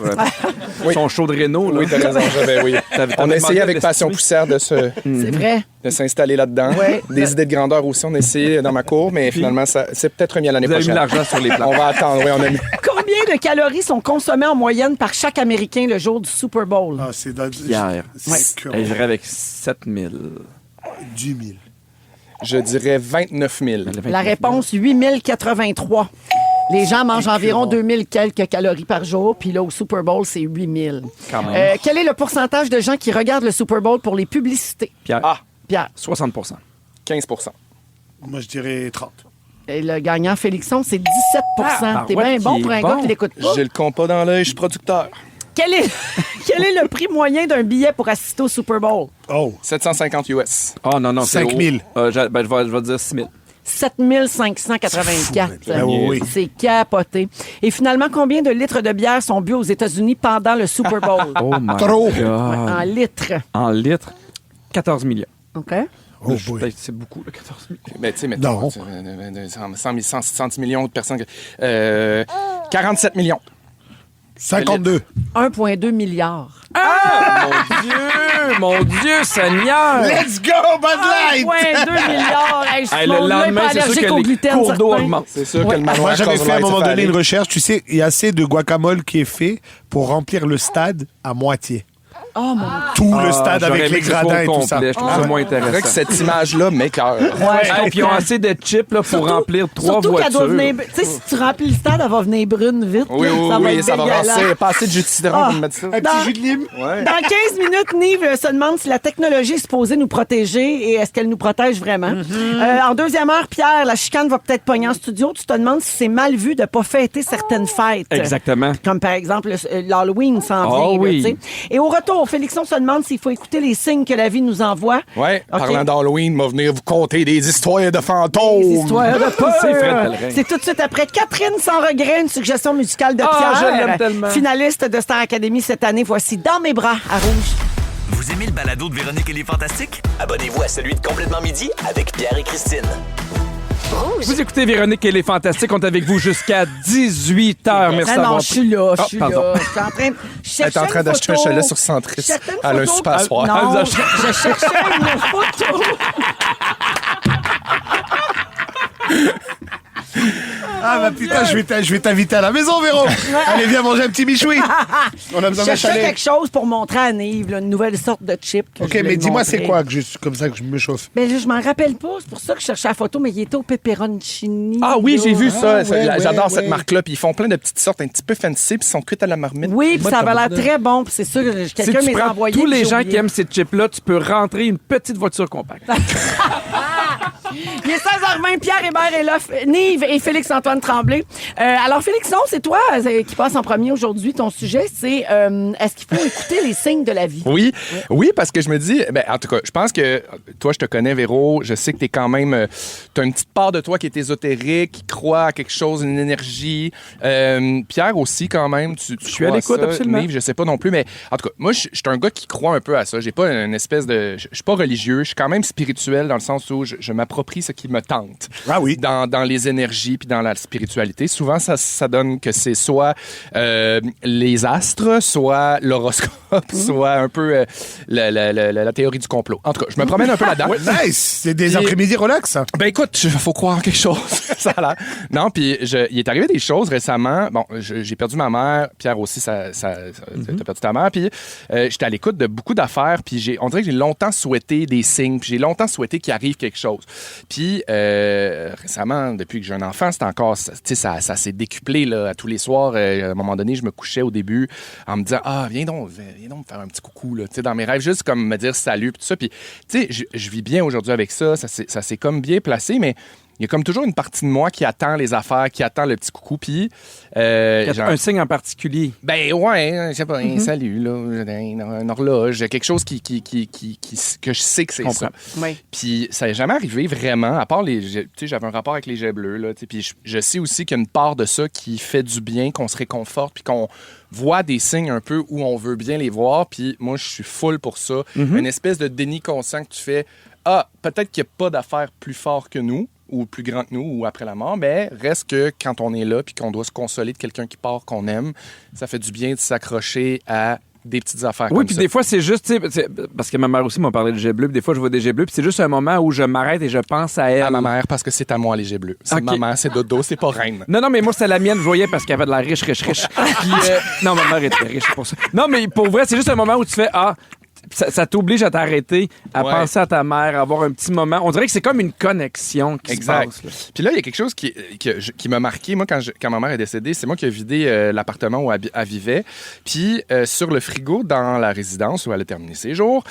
son show de Renault. Là. Oui, t'as raison, oui. T'avais On a demandé essayé avec de Passion l'estimer. Poussière de C'est vrai. s'installer là-dedans. Ouais. Des idées de grandeur aussi, on a essayé dans ma cour, mais finalement, c'est peut-être remis à l'année Vous avez mis prochaine. l'argent sur les plans. On va attendre, oui, on a mis. Combien de calories sont consommées en moyenne par chaque Américain le jour du Super Bowl? Ah, c'est dans... Pierre. C'est que- Je dirais avec 7000. 10 000. Je dirais 29 000. La réponse, 8083. Les gens mangent environ 2000 quelques calories par jour, puis là, au Super Bowl, c'est 8000. Quand même. Quel est le pourcentage de gens qui regardent le Super Bowl pour les publicités? Pierre. Ah, Pierre. 60 15 Moi, je dirais 30. Et le gagnant, Félixon, c'est 17 T'es bien ouais, bon qui pour est un gars bon. qui l'écoute pas. J'ai le compas dans l'œil, je suis producteur. Quel est le prix moyen d'un billet pour assister au Super Bowl? Oh, 750 US. Ah non, non, c'est 5 000. haut. Je vais dire 6 000. 7 584. Ben oui. C'est capoté. Et finalement, combien de litres de bière sont bu aux États-Unis pendant le Super Bowl? Oh my Trop. God. En litres. En litres, 14 millions. OK? Oh boy. Peut-être que c'est beaucoup, là, 14 millions. Ben, tu sais, Non. mettons, 100 millions de personnes. 47 millions. 52. 1,2 milliard. Mon Dieu, Seigneur! Let's go, Bud Light! 1,2 milliard. Hey, Hey, mon le Dieu, lendemain, pas c'est sûr allergique que au les gluten, cours d'eau certain. augmentent. C'est sûr que le manoir Moi, j'avais fait à un Coors moment Light, donné ça une fait recherche. Tu sais, il y a assez de guacamole qui est fait pour remplir le stade à moitié. Oh mon Tout le stade J'aurais avec aimé les que ce soit gradins et au tout ça. complet. Je trouve ça moins C'est vrai que intéressant. cette image-là m'écoeure. Hey, puis ils ont assez de chips là, pour remplir 3 Surtout qu'elle voitures. doit venir... Tu sais, si tu remplis le stade, elle va venir brune vite. Oui, là. oui, ça va oui, être ça va dégueulasse. passer. Pas assez de jus de cidron pour me mettre ça. Un petit jus de lime. Ouais. Dans 15 minutes, Nive se demande si la technologie est supposée nous protéger et est-ce qu'elle nous protège vraiment. En deuxième heure, Pierre, la chicane va peut-être pogner en studio. Tu te demandes si c'est mal vu de ne pas fêter certaines fêtes. Exactement. Comme par exemple l'Halloween s'en vient. Ah là, oui. tu sais. Et au retour, Félixon se demande s'il faut écouter les signes que la vie nous envoie. Ouais, OK. parlant d'Halloween, m'a venir vous conter des histoires de fantômes. Des histoires de peur. C'est Fred Pellerin. C'est tout de suite après Catherine sans regret, une suggestion musicale de Ah, je Pierre, l'aime tellement. finaliste de Star Academy cette année. Voici Dans mes bras à Rouge. Vous aimez le balado de Véronique et les Fantastiques? Abonnez-vous à celui de Complètement Midi avec Pierre et Christine. Vous écoutez Véronique et les Fantastiques. On est avec vous jusqu'à 18h. Merci Ah d'avoir non, je suis là, je suis pardon. là. Je suis en train, je Elle est en train d'acheter un chalet sur Centris. Elle a un super soir. Non, Elle je cherchais une photo. Ah, bah putain, je vais t'inviter à la maison, Véro. Allez, viens manger un petit michoui. On a Je besoin d'un cherchais chalet. quelque chose pour montrer à Nive, là, une nouvelle sorte de chip. que Ok, je voulais mais dis-moi, montrer. c'est quoi que comme ça que je me chauffe? Ben là, je m'en rappelle pas. C'est pour ça que je cherchais la photo, mais il était au pepperoncini. Ah oui, j'ai vu ça. ouais, J'adore ouais, cette ouais. marque-là. Puis ils font plein de petites sortes un petit peu fancy, puis ils sont cuites à la marmite. Oui, puis ça avait l'air très bon. Puis c'est sûr que Si quelqu'un tu m'a prends envoyé. tous puis les j'ai gens oublié. qui aiment ces chips-là, tu peux rentrer une petite voiture compacte. Il est 16h20, Pierre Hébert est là, Nive et Félix-Antoine Tremblay. Alors, Félixon, c'est toi qui passe en premier aujourd'hui. Ton sujet, c'est est-ce qu'il faut écouter les signes de la vie? Oui, oui, parce que je me dis, ben, en tout cas, je pense que toi, je te connais, Véro, je sais que t'es quand même, t'as une petite part de toi qui est ésotérique, qui croit à quelque chose, une énergie. Pierre aussi, quand même, tu suis à crois l'écoute, ça. absolument. Nive, je sais pas non plus, mais en tout cas, moi, je suis un gars qui croit un peu à ça. J'ai pas une espèce de, je suis pas religieux, je suis quand même spirituel dans le sens où je m'approprie ce qui me tente. Ah oui. Dans les énergies puis dans la spiritualité. Souvent, ça donne que c'est soit les astres, soit l'horoscope, soit un peu la théorie du complot. En tout cas, je me promène un peu là-dedans. Nice. C'est des Puis- après-midi relax, ça. Ben écoute, il faut croire en quelque chose. Ça a l'air. Non, puis il est arrivé des choses récemment. Bon, j'ai perdu ma mère. Pierre aussi, t'as perdu ta mère. Puis j'étais à l'écoute de beaucoup d'affaires. Puis on dirait que j'ai longtemps souhaité des signes. Puis j'ai longtemps souhaité qu'il arrive quelque chose. Puis récemment, depuis que j'ai un enfant, c'est encore, tu sais, ça s'est décuplé là, à tous les soirs. À un moment donné, je me couchais au début en me disant, viens donc me faire un petit coucou là, tu sais, dans mes rêves, juste comme me dire salut puis tout ça. Puis tu sais, je vis bien aujourd'hui avec ça. Ça s'est comme bien placé, mais il y a comme toujours une partie de moi qui attend les affaires, qui attend le petit coucou. Puis Un signe en particulier. ben ouais, je sais pas, un salut là, une horloge, quelque chose que je sais que c'est ça. Oui. Puis ça n'est jamais arrivé vraiment, à part tu sais, j'avais un rapport avec les jets bleus là, tu sais, puis je sais aussi qu'il y a une part de ça qui fait du bien, qu'on se réconforte, puis qu'on voit des signes un peu où on veut bien les voir. Puis moi, je suis full pour ça, une espèce de déni conscient que tu fais. Peut-être qu'il n'y a pas d'affaires plus fort que nous, ou plus grand que nous, ou après la mort, mais reste que quand on est là puis qu'on doit se consoler de quelqu'un qui part, qu'on aime, ça fait du bien de s'accrocher à des petites affaires Oui, comme puis ça. des fois, c'est juste, tu sais, parce que ma mère aussi m'a parlé de jet bleu, puis des fois, je vois des jets bleus, puis c'est juste un moment où je m'arrête et je pense à elle. À ma mère, parce que c'est à moi les jets bleus. C'est Ok. maman, c'est dodo, c'est pas reine. Non, mais moi, c'était la mienne, je voyais parce qu'elle avait de la riche. Puis, non, ma mère était riche pour ça. Non, mais pour vrai, c'est juste un moment où tu fais, ça t'oblige à t'arrêter, à Ouais. penser à ta mère, à avoir un petit moment. On dirait que c'est comme une connexion qui Exact. se passe. Là. Puis là, il y a quelque chose qui m'a marqué. Moi, quand ma mère est décédée, c'est moi qui ai vidé l'appartement où elle vivait. Puis sur le frigo, dans la résidence où elle a terminé ses jours,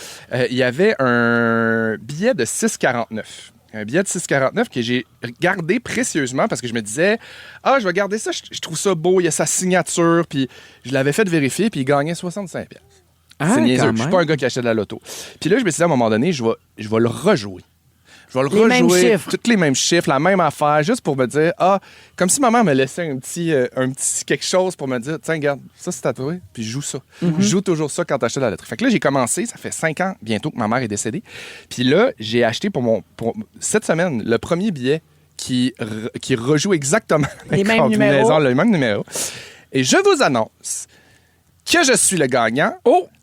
il y avait un billet de 6,49. Un billet de 6,49 que j'ai gardé précieusement parce que je me disais, je vais garder ça, je trouve ça beau, il y a sa signature. Puis je l'avais fait vérifier, puis il gagnait 65$. C'est niaiseux. quand Je suis même. pas un gars qui achète de la loto. Puis là, je me suis dit, à un moment donné, je vais le rejouer. Je vais le Les mêmes rejouer, chiffres. tous les mêmes chiffres, la même affaire, juste pour me dire, comme si maman me laissait un petit quelque chose pour me dire, tiens, regarde, ça c'est tatoué, puis je joue ça. Je joue toujours ça quand t'achètes la loterie. Fait que là, j'ai commencé, ça fait 5 ans bientôt que ma mère est décédée. Puis là, j'ai acheté pour cette semaine le premier billet qui rejoue exactement Les mêmes combinaisons, numéros. le même numéro. Et je vous annonce que je suis le gagnant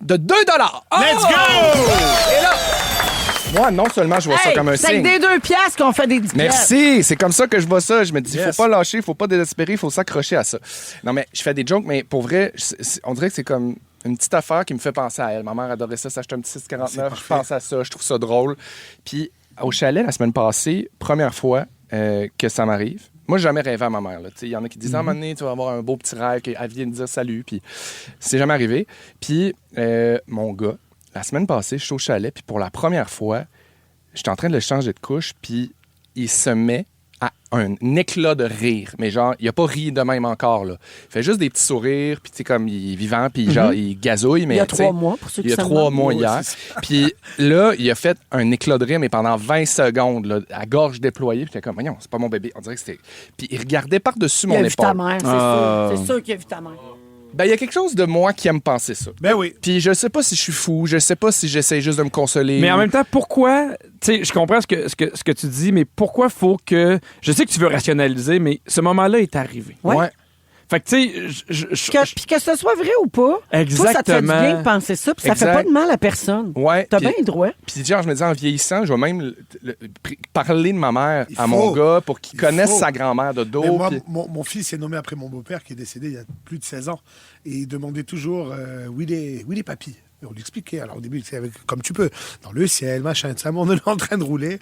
de 2 $. Let's go! Et là, moi, non seulement je vois ça comme un c'est avec signe. des 2 piastres qu'on fait des 10 piastres. Merci, c'est comme ça que je vois ça. Je me dis, Yes. faut pas lâcher, faut pas désespérer, faut s'accrocher à ça. Non, mais je fais des jokes, mais pour vrai, on dirait que c'est comme une petite affaire qui me fait penser à elle. Ma mère adorait ça, s'acheter un petit 6,49. Je pense à ça, je trouve ça drôle. Puis au chalet, la semaine passée, première fois que ça m'arrive. Moi, j'ai jamais rêvé à ma mère. Il y en a qui disent, à un moment donné, tu vas avoir un beau petit rêve, qu'elle vienne dire salut. Puis c'est jamais arrivé. Puis mon gars, la semaine passée, je suis au chalet, puis pour la première fois, j'étais en train de le changer de couche, puis il se met à un éclat de rire. Mais genre, il a pas ri de même encore, là. Il fait juste des petits sourires, puis tu sais, comme il est vivant, puis genre, il gazouille. Mais, il y a 3 mois, pour ceux qui il y a 3 mois hier. Puis là, il a fait un éclat de rire, mais pendant 20 secondes, là, à gorge déployée. Puis j'étais comme, voyons, c'est pas mon bébé. On dirait que c'était... Puis il regardait par-dessus mon épaule. Il a vu ta épaule. mère, c'est sûr. C'est sûr qu'il a vu ta mère. Ben, il y a quelque chose de moi qui aime penser ça. Ben oui. Puis je sais pas si je suis fou, je sais pas si j'essaie juste de me consoler. Mais en même temps, pourquoi... Tu sais, je comprends ce que tu dis, mais pourquoi faut que... Je sais que tu veux rationaliser, mais ce moment-là est arrivé. Ouais. Fait que, tu sais... Puis que ce soit vrai ou pas, Exactement. toi, ça te fait du bien de penser ça, puis ça fait pas de mal à personne. Ouais. T'as Puis- bien le droit. Puis genre, je me dis, en vieillissant, je vais même parler de ma mère Il à faut. mon gars pour qu'il Il connaisse faut. sa grand-mère de dos. Mais moi, puis- mon fils est nommé après mon beau-père qui est décédé il y a plus de 16 ans. Et il demandait toujours où il est papy. Et on lui expliquait. Alors au début, c'est comme tu peux, dans le ciel, machin, ça, on est en train de rouler.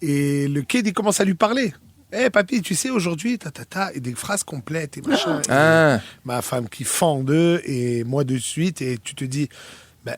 Et le kid, il commence à lui parler. Hé, papy, tu sais, aujourd'hui, et des phrases complètes et machin. Ah. Et ma femme qui fend d'eux et moi de suite. Et tu te dis, ben,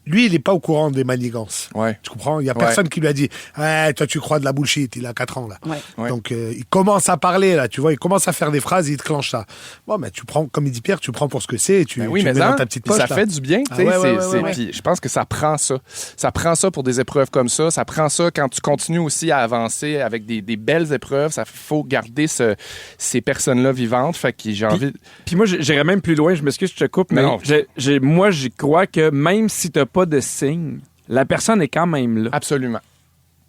lui, il n'est pas au courant des manigances. Ouais. Tu comprends? Il n'y a personne qui lui a dit, toi, tu crois de la bullshit. Il a 4 ans, là. Ouais. Donc, il commence à parler, là, tu vois, il commence à faire des phrases, il te clenche ça. Bon, mais tu prends, comme il dit Pierre, tu prends pour ce que c'est, et tu, Ben oui, tu mais le mets hein, dans ta petite puis poche. ça là. fait du bien, tu sais. Ah ouais. Puis je pense que ça prend ça. Ça prend ça pour des épreuves comme ça. Ça prend ça quand tu continues aussi à avancer avec des belles épreuves. Ça faut garder ces personnes-là vivantes. Fait que j'ai envie... Puis moi, j'irais même plus loin, je m'excuse, je te coupe, mais Non. moi, j'y crois que même si t'as pas de signe, la personne est quand même là. Absolument.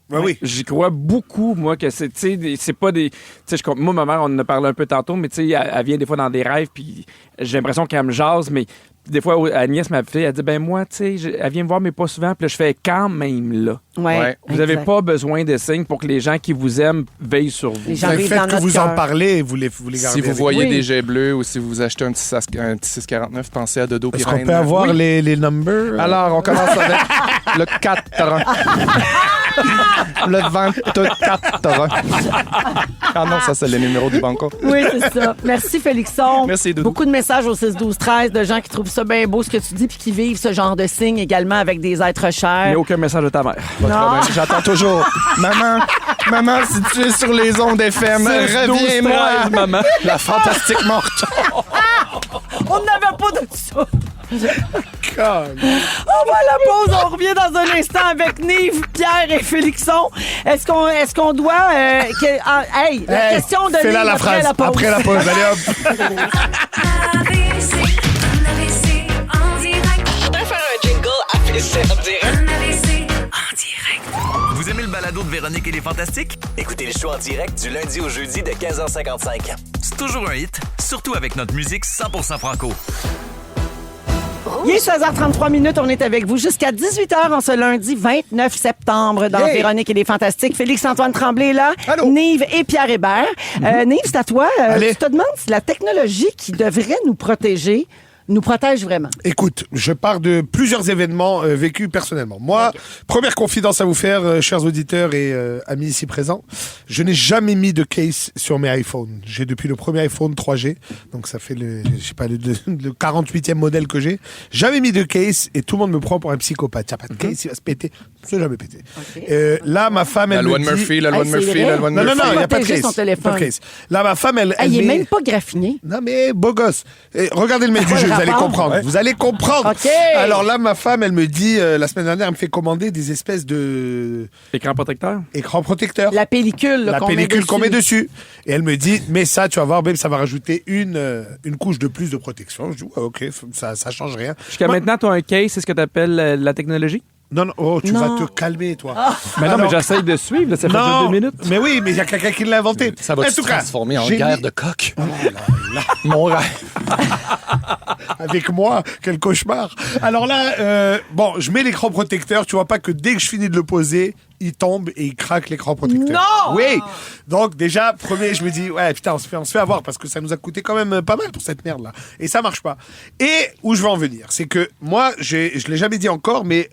Ouais, oui. J'y crois beaucoup, moi, que c'est, tu sais, c'est pas des... Tu sais, moi, ma mère, on en a parlé un peu tantôt, mais tu sais, elle vient des fois dans des rêves, puis j'ai l'impression qu'elle me jase, mais des fois, Agnès, ma fille, elle dit, ben moi, tu sais, elle vient me voir, mais pas souvent, puis là, je fais quand même là. Ouais. Vous n'avez pas besoin de signes pour que les gens qui vous aiment veillent sur vous. Les gens Le vivent fait dans que notre vous en cœur. parlez, vous les gardez. Si vous avec voyez Oui. des jets bleus ou si vous achetez un petit 6,49, pensez à Dodo Est-ce Pirine. qu'on peut avoir Oui. les numbers? Alors, on commence avec le 4. Le 24. Ah non, ça, c'est le numéro du banco. Oui, c'est ça. Merci, Félixon. Merci, Doudou. Beaucoup de messages au 6-12-13 de gens qui trouvent ça bien beau, ce que tu dis, puis qui vivent ce genre de signes également avec des êtres Il n'y chers. a aucun message de ta mère. Non. J'attends toujours. Maman, si tu es sur les ondes FM, 6, 12, reviens-moi. 13, maman. La fantastique morte. On n'avait pas de ça. God. On va à la pause. On revient dans un instant avec Nive, Pierre et Félixon. Est-ce qu'on doit... hey, la question de Fais-la Nive la après phrase. la pause. Après la pause. Allez, hop. en direct. Je voudrais faire un jingle à Félicien en direct. En direct. Vous aimez le balado de Véronique et les Fantastiques? Écoutez le show en direct du lundi au jeudi de 15h55. C'est toujours un hit, surtout avec notre musique 100% franco. Il est 16h33 minutes. On est avec vous jusqu'à 18h en ce lundi 29 septembre dans Hey! Véronique et les Fantastiques. Félix-Antoine Tremblay est là. Allô? Nive et Pierre Hébert. Nive, c'est à toi. Allez. Tu te demandes si la technologie qui devrait nous protéger nous protège vraiment. Écoute, je pars de plusieurs événements vécus personnellement. Moi, première confidence à vous faire, chers auditeurs et amis ici présents, je n'ai jamais mis de case sur mes iPhones. J'ai depuis le premier iPhone 3G, donc ça fait le 48e modèle que j'ai. Jamais mis de case et tout le monde me prend pour un psychopathe. Il n'y a pas de case, il va se péter. Ça n'a jamais pété. OK. Là, ma femme, La elle loi me de dit... Murphy, la loi de Hey, c'est Murphy, vrai? la loi de Non, Murphy. il n'y a pas de Protéger case. son téléphone. Pas de case. Là, ma femme, elle Il est met... même pas graffiné. Non, mais beau gosse. Regardez le mail du Quoi, jeu, le vous allez rapport? comprendre. Ouais. Vous allez comprendre. OK. Alors là, ma femme, elle me dit, la semaine dernière, elle me fait commander des espèces de Écran protecteur? écrans protecteurs. La pellicule là, La pellicule qu'on met dessus. Et elle me dit, mais ça, tu vas voir, babe, ça va rajouter une couche de plus de protection. Je dis, ouais, ok, ça change rien. Jusqu'à Moi- maintenant, tu as un case, c'est ce que tu appelles la technologie? Non, non, oh, tu Non. vas te calmer, toi. Mais non, Alors- mais j'essaye de suivre, là, ça fait déjà Non, 2 minutes. mais oui, mais il y a quelqu'un qui l'a inventé. Ça va En se tout cas, transformer en j'ai guerre mis- de coq. Mon rêve. Avec moi, quel cauchemar. Alors là, bon, je mets l'écran protecteur. Tu vois pas que dès que je finis de le poser, il tombe et il craque l'écran protecteur. Non! Oui! Donc, déjà, premier, je me dis, ouais, putain, on se fait avoir parce que ça nous a coûté quand même pas mal pour cette merde-là. Et ça marche pas. Et où je veux en venir, c'est que moi, je l'ai jamais dit encore, mais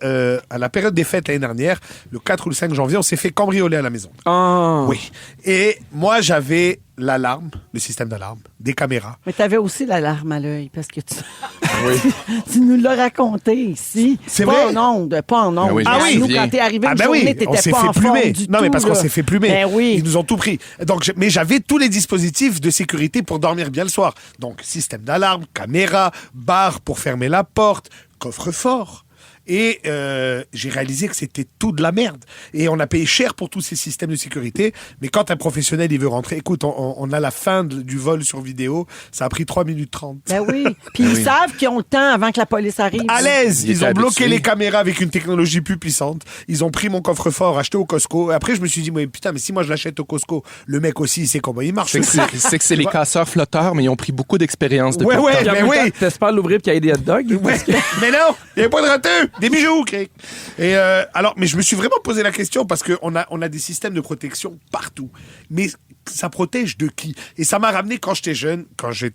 à la période des fêtes l'année dernière, le 4 ou le 5 janvier, on s'est fait cambrioler à la maison. Ah. Oui. Et moi, j'avais l'alarme, le système d'alarme, des caméras. Mais t'avais aussi l'alarme à l'œil parce que tu nous l'as raconté ici. C'est pas vrai? en ondes, pas en ondes. Ah oui, je me Nous, souviens. quand t'es arrivé Ah une ben journée, oui, on t'étais s'est pas fait en forme plumer. du Non, tout. mais parce qu'on là. s'est fait plumer. Ben oui. Ils nous ont tout pris. Donc, mais j'avais tous les dispositifs de sécurité pour dormir bien le soir. Donc, système d'alarme, caméra, barre pour fermer la porte, coffre-fort. Et j'ai réalisé que c'était tout de la merde. Et on a payé cher pour tous ces systèmes de sécurité. Mais quand un professionnel il veut rentrer, écoute, on a la fin du vol sur vidéo. Ça a pris 3 minutes 30. Ben oui. Puis ils savent qu'ils ont le temps avant que la police arrive. À l'aise, Ils ils ont étaient bloqué habitués. les caméras avec une technologie plus puissante. Ils ont pris mon coffre-fort acheté au Costco. Et après, je me suis dit, mais putain, mais si moi je l'achète au Costco, le mec aussi, il sait comment il marche. C'est que c'est les casseurs flotteurs, mais ils ont pris beaucoup d'expérience depuis Ouais, le ouais, temps. Puis en mais même oui. temps, t'espères l'ouvrir puis qu'il y ait des hot dogs. Ouais, mais non, il n'y avait pas de rateux, des bijoux, Cric. Et alors, mais je me suis vraiment posé la question parce qu'on a des systèmes de protection partout. Mais ça protège de qui? Et ça m'a ramené quand j'étais jeune, quand je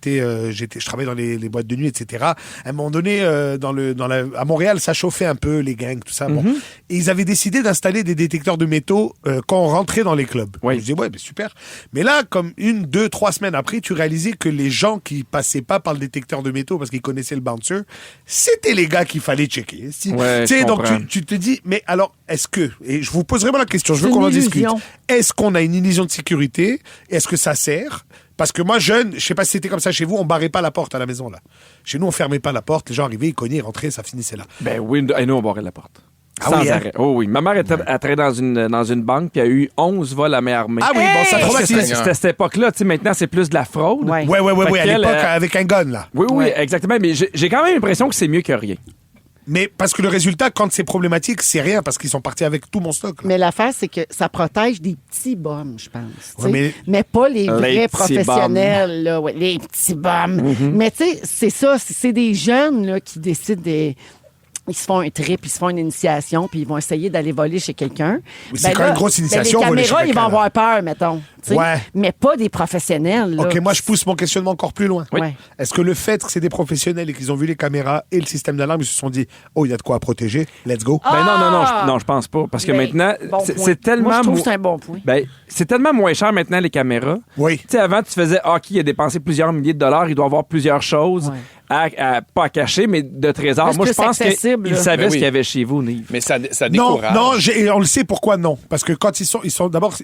travaillais dans les boîtes de nuit, etc. À un moment donné, à Montréal, ça chauffait un peu, les gangs, tout ça. Bon. Et ils avaient décidé d'installer des détecteurs de métaux quand on rentrait dans les clubs. Oui. Je disais, ouais, mais super. Mais là, comme 1, 2, 3 semaines après, tu réalisais que les gens qui passaient pas par le détecteur de métaux parce qu'ils connaissaient le bouncer, c'était les gars qu'il fallait checker. Ouais, Tu sais, je donc comprends. tu te dis, mais alors, est-ce que, et je vous pose vraiment la question, je veux C'est qu'on une en discute. illusion. Est-ce qu'on a une illusion de sécurité? Est-ce que ça sert? Parce que moi, jeune, je sais pas si c'était comme ça chez vous, on barrait pas la porte à la maison, là. Chez nous, on fermait pas la porte, les gens arrivaient, ils cognaient, ils rentraient, ça finissait là. Ben oui, et nous, on barrait la porte. Ah Sans oui, hein? arrêt. Oh oui. Ma mère elle travaillait dans une banque, puis il y a eu 11 vols à main armée. Ah oui, bon, ça Parce que traumatise. c'était à cette époque-là. Tu sais, maintenant, c'est plus de la fraude. Ouais. Ouais, Fait à qu'elle, l'époque, avec un gun, là. Oui, Ouais. exactement. Mais j'ai quand même l'impression que c'est mieux que rien. Mais parce que le résultat, quand c'est problématique, c'est rien, parce qu'ils sont partis avec tout mon stock, là. Mais l'affaire, c'est que ça protège des petits bums, je pense. tu sais. Ouais, mais pas les vrais petits professionnels, là, ouais, les petits bums. Mais tu sais, c'est ça, c'est des jeunes là, qui décident ils se font un trip, ils se font une initiation, puis ils vont essayer d'aller voler chez quelqu'un. Oui, c'est quand même une grosse initiation, Les voler chez caméras, ils vont quelqu'un, avoir peur, mettons. tu sais. Ouais. Mais pas des professionnels. Là. Ok, moi, je pousse mon questionnement encore plus loin. Oui. Ouais. Est-ce que le fait que c'est des professionnels et qu'ils ont vu les caméras et le système d'alarme, ils se sont dit, oh, il y a de quoi à protéger, let's go. Ben non, je pense pas. Parce que Ben, maintenant, bon c'est point. c'est tellement... Moi, je trouve que mo- c'est un bon point. Ben, c'est tellement moins cher maintenant, les caméras. Oui. Tu sais, avant, tu faisais, OK, il a dépensé plusieurs milliers de dollars, il doit avoir plusieurs choses, pas à cacher, mais de trésors. Mais c'est Moi, je plus pense accessible, qu'il là. savait Ben ce oui. qu'il y avait chez vous, Nive. Mais ça Non, décourage. et on le sait pourquoi non. Parce que quand ils sont d'abord,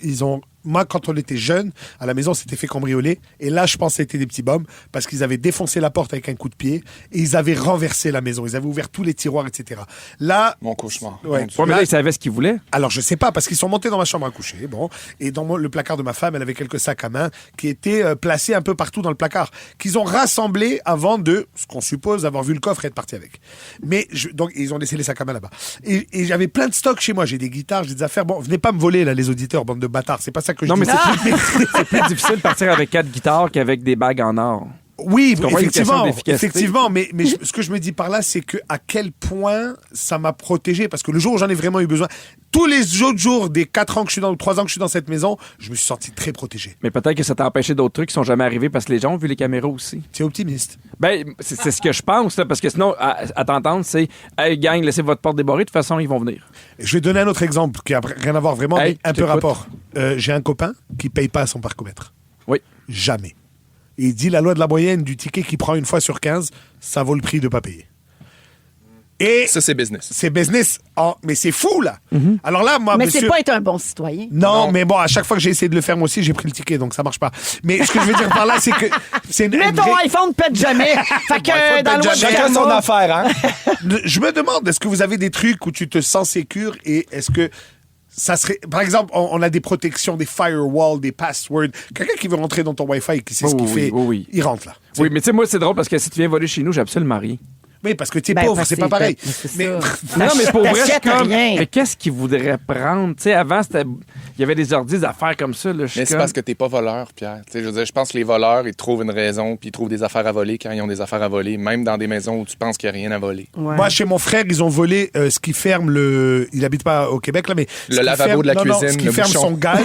moi, quand on était jeunes, à la maison, on s'était fait cambrioler. Et là, je pense que c'était des petits bombes parce qu'ils avaient défoncé la porte avec un coup de pied et ils avaient renversé la maison. Ils avaient ouvert tous les tiroirs, etc. Là, Mon cauchemar. Ouais. Mon Dieu. Ouais, mais là, il savait ce qu'il voulait. alors, je sais pas, parce qu'ils sont montés dans ma chambre à coucher, bon, et dans le placard de ma femme, elle avait quelques sacs à main qui étaient placés un peu partout dans le placard, qu'ils ont rassemblés avant de, ce qu'on suppose, avoir vu le coffre et être parti avec. Mais, donc, ils ont laissé les sacs à main là-bas. Et j'avais plein de stocks chez moi, j'ai des guitares, j'ai des affaires. Bon, venez pas me voler, là, les auditeurs, bande de bâtards, c'est pas ça que je Non, dis. mais c'est plus difficile de partir avec 4 guitares qu'avec des bagues en or. Oui, Tu comprends, une question effectivement, d'efficacité. effectivement, mais ce que je me dis par là, c'est que à quel point ça m'a protégé, parce que le jour où j'en ai vraiment eu besoin, tous les autres jours des 4 ans que je suis 3 ans que je suis dans cette maison, je me suis senti très protégé. Mais peut-être que ça t'a empêché d'autres trucs qui sont jamais arrivés parce que les gens ont vu les caméras aussi. Tu es optimiste. Ben, c'est ce que je pense, là, parce que sinon, à t'entendre, c'est hey, gang, laissez votre porte débarrée, de toute façon, ils vont venir. Je vais donner un autre exemple qui a rien à voir vraiment, Hey, mais un je peu t'écoute. rapport. J'ai un copain qui paye pas son parcomètre. Oui. Jamais. Et il dit la loi de la moyenne du ticket qu'il prend une fois sur 15, ça vaut le prix de pas payer. Et Ça, c'est business. c'est business. Mais c'est fou, là. Alors là, moi, Mais monsieur... c'est pas être un bon citoyen. Non, mais bon, à chaque fois que j'ai essayé de le faire moi aussi, j'ai pris le ticket, donc ça marche pas. Mais ce que je veux dire par là, c'est que c'est une Mais ton iPhone pète jamais. Fait que iPhone dans pète le jamais. Chacun son affaire, hein? Je me demande, est-ce que vous avez des trucs où tu te sens sécure et est-ce que ça serait... Par exemple, on a des protections, des firewalls, des passwords. Quelqu'un qui veut rentrer dans ton Wi-Fi et qui sait ce qu'il Oui, fait, oui. il rentre là. Oui, mais tu sais, moi, c'est drôle parce que si tu viens voler chez nous, j'ai absolument rien. Oui, parce que tu es Ben, pauvre, parce c'est que pas pareil. c'est Mais ça. Non, mais pour vrai, je suis T'achètes comme. rien. Mais qu'est-ce qu'ils voudraient prendre? Tu sais, avant, il y avait des ordis d'affaires comme ça. Là, Mais c'est parce que t'es pas voleur, Pierre. Tu sais, je veux dire, je pense que les voleurs, ils trouvent une raison, puis ils trouvent des affaires à voler quand ils ont des affaires à voler, même dans des maisons où tu penses qu'il n'y a rien à voler. Ouais. moi, chez mon frère, ils ont volé ce qui ferme le. Il habite pas au Québec, là, mais. Le ce qui lavabo ferme- de la non, cuisine, ce qui le ferme bouchon. son gaz.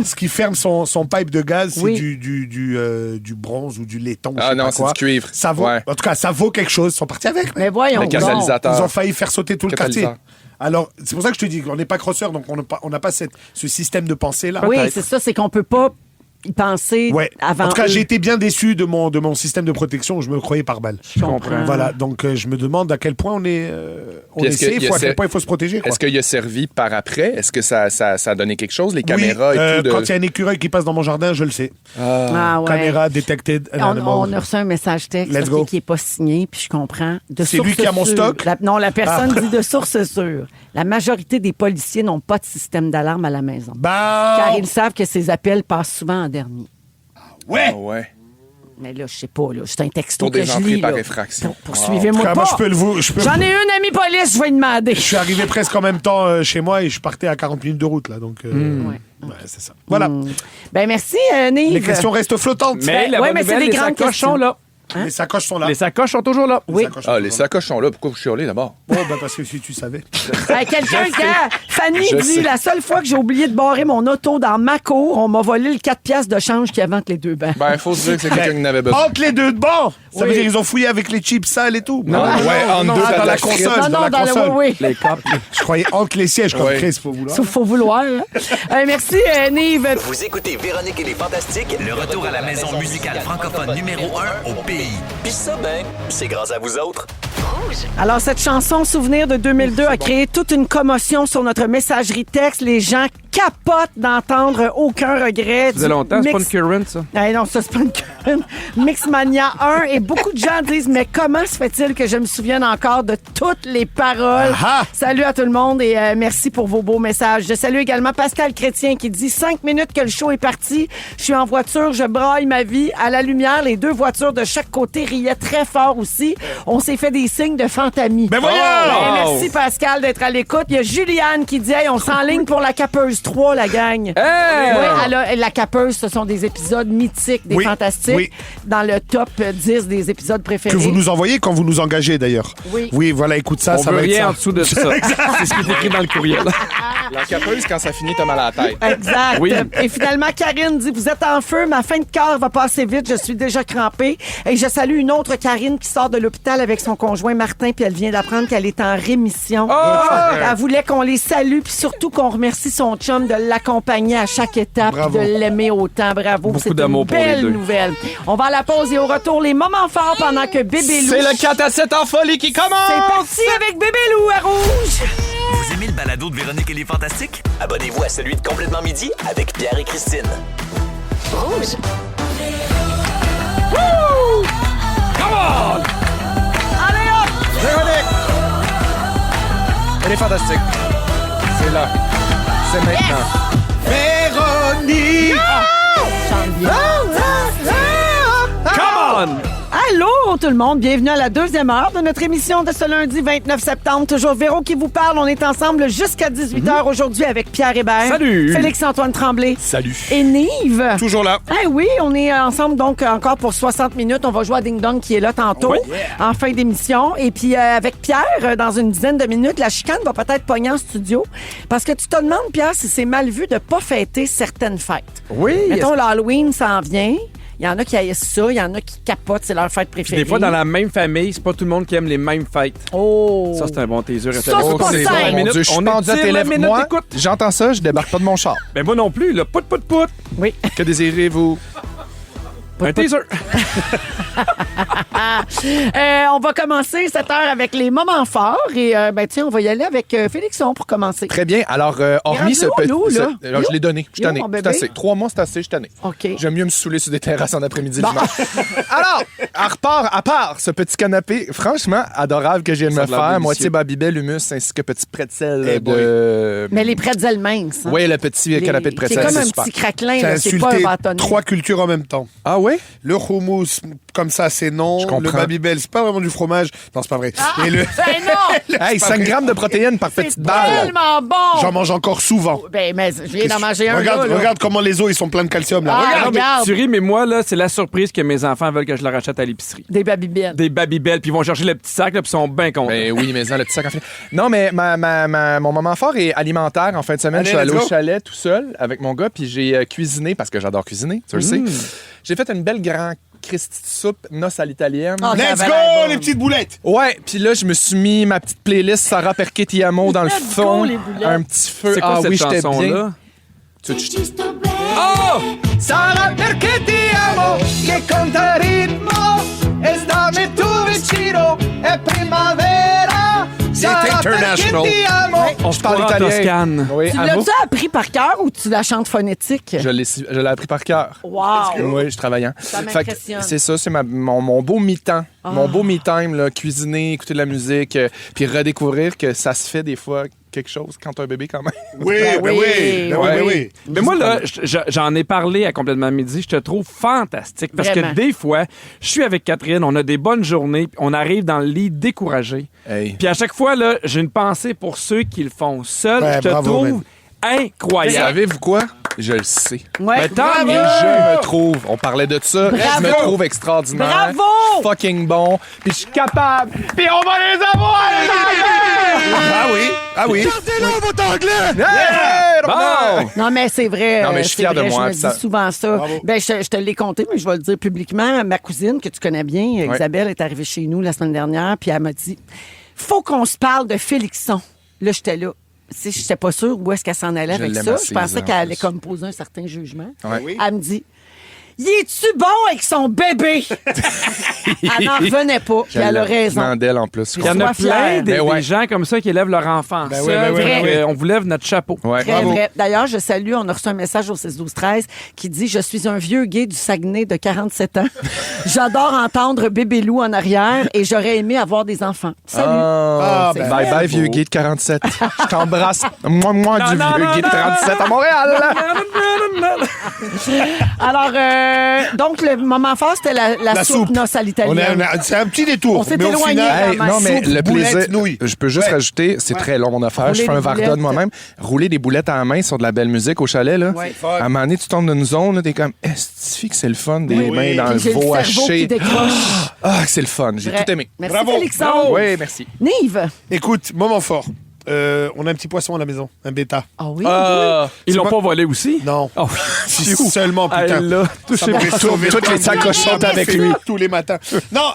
Ce qui ferme son pipe de gaz, c'est Oui. du bronze ou du laiton. je Ah sais non, pas c'est quoi. du cuivre. Ça vaut, Ouais. En tout cas, ça vaut quelque chose. Ils sont partis avec. Mais voyons Le donc. catalyseur. Ils ont failli faire sauter tout le quartier. Catalyseur. Alors, c'est pour ça que je te dis qu'on n'est pas crosseur, donc on n'a pas ce système de pensée-là. Oui, c'est ça, c'est qu'on peut pas y penser Ouais. avant En tout cas, eux. j'ai été bien déçu de mon système de protection. Je me croyais par balle. Je comprends. Voilà, donc je me demande à quel point on est Puis est-ce que safe il y a ou à quel ces- point il faut se protéger. Quoi. Est-ce qu'il a servi par après? Est-ce que ça a donné quelque chose, les caméras oui, et tout? quand il y a un écureuil qui passe dans mon jardin, je le sais. Ah ouais. Caméra detected. On a reçu un message texte Let's ok, go. qui n'est pas signé, puis je comprends. De C'est lui source qui a mon sûre. stock? Non, la personne dit de source sûre. La majorité des policiers n'ont pas de système d'alarme à la maison. Car ils savent que ces appels passent souvent en dernier. Ouais! Ah ouais. Mais là, je sais pas, là, c'est un texto Pour que des je entrées lis. par là. effraction. Poursuivez-moi Frère, pas. moi, je peux- J'en ai une amie police, je vais lui demander. Je suis arrivé presque en même temps chez moi et je partais à 40 minutes de route, là. Donc, Ouais. c'est ça. Voilà. Ben merci, Nive. Les questions restent flottantes. Mais la ouais, bonne mais c'est nouvelle, des les grandes sacoches questions. sont là. Les sacoches sont là. Les sacoches sont toujours là. Oui. Les sacoches sont là. Pourquoi vous chialez d'abord? Oh, ben parce que si tu savais. Quelqu'un qui a... Fanny Je dit, sais. la seule fois que j'ai oublié de barrer mon auto dans ma cour, on m'a volé le 4 piastres de change qui avait entre les deux bancs. Ben, il faut se dire que c'est quelqu'un qui n'avait besoin. Entre les deux de bord! Ça Oui. veut dire qu'ils ont fouillé avec les chips sales et tout. Non, ouais, entre deux, t'as dans de la la console. frite. non, dans la dans console. le... Oui, oui. Les copes. Je croyais entre les sièges comme Ouais. Chris, faut vouloir. Sauf faut vouloir. hein. Merci, Nive. Vous écoutez Véronique et les Fantastiques, le retour à la maison musicale francophone numéro 1 au pays. Puis ça, ben, c'est grâce à vous autres. Alors, cette chanson Souvenir de 2002 a créé toute une commotion sur notre messagerie texte. Les gens capotent d'entendre aucun regret. Ça faisait longtemps, c'est pas une current, ça. Ah non, ça, c'est pas une current. Mixmania 1. Et beaucoup de gens disent, mais comment se fait-il que je me souvienne encore de toutes les paroles? Ah! Salut à tout le monde et merci pour vos beaux messages. Je salue également Pascal Chrétien qui dit 5 minutes que le show est parti. Je suis en voiture, je braille ma vie. À la lumière, les deux voitures de chaque côté riaient très fort aussi. On s'est fait des signes de fantamie. Ben voyons! Ben, merci Pascal d'être à l'écoute. Il y a Juliane qui dit hey, on s'enligne pour la Capeuse 3, la gang. Hey! Oui, la Capeuse, ce sont des épisodes mythiques des Oui, Fantastiques oui. dans le top 10 des épisodes préférés. Que vous nous envoyez quand vous nous engagez, d'ailleurs. Oui. Oui, voilà, écoute ça, On ça veut va être rien ça. en dessous de ça. C'est ce qui est écrit dans le courriel. La capeuse, quand ça finit, t'as mal à la tête. Exact. Oui. Et finalement, Karine dit vous êtes en feu, ma fin de cœur va passer vite, je suis déjà crampée. Et je salue une autre Karine qui sort de l'hôpital avec son conjoint Martin, puis elle vient d'apprendre qu'elle est en rémission. Elle voulait qu'on les salue, puis surtout qu'on remercie son chum de l'accompagner à chaque étape, puis Bravo. de l'aimer autant. Bravo. Beaucoup C'est une d'amour pour les belle deux. nouvelle. On va à la pause et au retour, les moments forts pendant que Bébé Lou... C'est le 4 à 7 en folie qui commence! C'est parti avec Bébé Lou à Rouge. Vous aimez le balado de Véronique et les Fantastiques? Abonnez-vous à celui de Complètement Midi avec Pierre et Christine. Rouge. Allez hop! Véronique! Elle est fantastique. C'est là. C'est maintenant. Véronique! Chante bien. Come on! Allô tout le monde, bienvenue à la deuxième heure de notre émission de ce lundi 29 septembre. Toujours Véro qui vous parle, on est ensemble jusqu'à 18h aujourd'hui avec Pierre Hébert. Salut. Félix-Antoine Tremblay. Salut. Et Nive. Toujours là. Eh oui, on est ensemble donc encore pour 60 minutes. On va jouer à Ding Dong qui est là tantôt, en fin d'émission. Et puis avec Pierre, dans une dizaine de minutes, la chicane va peut-être pogner en studio. Parce que tu te demandes, Pierre, si c'est mal vu de pas fêter certaines fêtes. Oui. Mettons, l'Halloween s'en vient. Il y en a qui haïssent ça, il y en a qui capotent, c'est leur fête préférée. Des fois, dans la même famille, c'est pas tout le monde qui aime les mêmes fêtes. Oh! Ça, c'est un bon teaser. Ça, c'est pas Oh, c'est simple. bon, mon Dieu, je suis On pendu à étire tes la lèvres. minute Moi, d'écoute. j'entends ça, je débarque pas de mon char. Ben moi non plus, là. Pout. Oui. Que désirez-vous? Un teaser. On va commencer cette heure avec les moments forts. Et ben tiens, on va y aller avec Félixon pour commencer. Très bien. Alors, hormis rendu ce où, petit... Lou, là? Je l'ai donné. Je suis Yo, tanné. mon C'est bébé. assez. 3 mois, c'est assez. Je suis tanné. OK. J'aime mieux me saouler sur des terrasses en après-midi le dimanche. Alors, à part ce petit canapé, franchement, adorable que j'ai de Ça me a l'air faire, délicieux. moitié Babybel, hummus, ainsi que petit pretzel Eh de... Mais les pretzels minces. hein. Oui, le petit canapé de C'est pretzel, comme c'est un super. petit craquelin, T'as là, c'est pas un insulté bâtonnet. 3 cultures en même temps. Ah ouais? Le hummus, comme ça, c'est non. Je comprends. Le Babybel, c'est pas vraiment du fromage. Non, c'est pas vrai. Et le... Ben non! Hey, 5 grammes de protéines par petite C'est balle. tellement bon! J'en mange encore souvent. Ben, mais je viens d'en manger un, Regarde, là. regarde comment les os, ils sont pleins de calcium, là. Ah, Regarde. Non, mais regarde. tu ris, mais moi, là, c'est la surprise que mes enfants veulent que je leur achète à l'épicerie. Des Babybel. Des Babybel, puis ils vont chercher le petit sac, là, puis ils sont bien contents. Ben oui, mais le petit sac en fait. Non, mais mon moment fort est alimentaire. En fin de semaine, Allez, je suis allé let's au go. chalet tout seul avec mon gars, puis j'ai cuisiné, parce que j'adore cuisiner, tu le sais. J'ai fait une belle grande Christie de soupe, noce à l'italienne. Ah, Let's ça go, va l'air bon. les petites boulettes. Ouais, puis là, je me suis mis ma petite playlist Sarah Perquet Tiamo dans le Let's fond. go, les boulettes. Un petit feu. C'est quoi ah cette oui, j'étais bien. chanson-là? Oh! Sarà perché ti amo, che con te ritmo e stammi tu vicino, è primavera. Sarà perché ti amo. On Je se parle croit en italien. Toscane. Oui, Tu à vous? l'as-tu appris par cœur ou tu la chantes phonétique? Je l'ai appris par cœur. Wow! Oui, je travaillais. Ça Fait que m'impressionne. c'est ça, c'est mon beau mi-temps. Mon beau me-time, là, cuisiner, écouter de la musique, puis redécouvrir que ça se fait des fois quelque chose quand t'as un bébé quand même. Oui, Ben ben oui, oui, ben oui, ouais. ben oui. Mais moi, là, j'en ai parlé à Complètement Midi. Je te trouve fantastique. Parce Vraiment. que des fois, je suis avec Catherine, on a des bonnes journées, puis on arrive dans le lit découragé. Hey. Puis à chaque fois, là, j'ai une pensée pour ceux qui le font seuls. Ouais, Je te bravo, trouve man. incroyable. Savez-vous quoi? Je le sais. Ouais. Mais tant Bravo! mieux. Je me trouve, on parlait de ça, Bravo! je me trouve extraordinaire. Bravo! Fucking bon. Puis je suis capable. Puis on va les avoir! Ah oui, ah oui. Gardez-le, votre anglais! Hey, Bon! Non, mais c'est vrai. Non, mais je suis c'est fier de vrai, moi, Je me puis ça- dis souvent ça. Bravo. Ben, je te l'ai compté, mais je vais le dire publiquement. Ma cousine, que tu connais bien, Isabelle, est arrivée chez nous la semaine dernière, puis elle m'a dit faut qu'on se parle de Félixon. Là, j'étais là. Je n'étais pas sûre où est-ce qu'elle s'en allait Je avec l'aime ça. assez, Je pensais en qu'elle allait plus. comme poser un certain jugement. Ouais. Oui. Elle me dit y es-tu bon avec son bébé? Elle n'en revenait pas, puis elle a raison. d'elle en plus. Il y en a Sois plein fier. des, Ben ouais. des gens comme ça qui élèvent leur enfant Ben oui, seuls. ben oui, Fait ben que, oui. on vous lève notre chapeau. Ouais. Très Bravo. vrai. D'ailleurs, je salue, on a reçu un message au 6-12-13 qui dit « Je suis un vieux gay du Saguenay de 47 ans. J'adore entendre Bébé Lou en arrière et j'aurais aimé avoir des enfants. Salut! Ah, ben, bye bye, vieux gay de 47. Je t'embrasse. Moi, du vieux gay de 37 à Montréal. Alors, donc, le moment fort, c'était la soupe noce à l'italienne. C'est un petit détour. On s'est mais au éloigné, final, quand Hey, même. non, mais soupe, le boulettes, plaisir. nouilles. Je peux juste Ouais. rajouter, c'est très long mon affaire. Rouler Je fais un des varda de boulettes. moi-même. Rouler des boulettes à la main sur de la belle musique au chalet, là. Ouais. À un moment donné, tu tombes dans une zone, là, t'es comme, est-ce que c'est le fun des Oui. mains dans Puis j'ai le le veau cerveau qui haché? décroche. Ah, c'est le fun. J'ai Vrai. tout aimé. Merci, Bravo. Félixon. Oui, merci. Nive. Écoute, moment fort. On a un petit poisson à la maison, un bêta. Ah oui? Ils C'est l'ont moi- pas volé aussi? Non. Oh, Si seulement, putain. Elle, là, Ça touchez m'aurait sauvé toutes le les temps. sacs cochons Il avec fait lui. tous les matins. Non,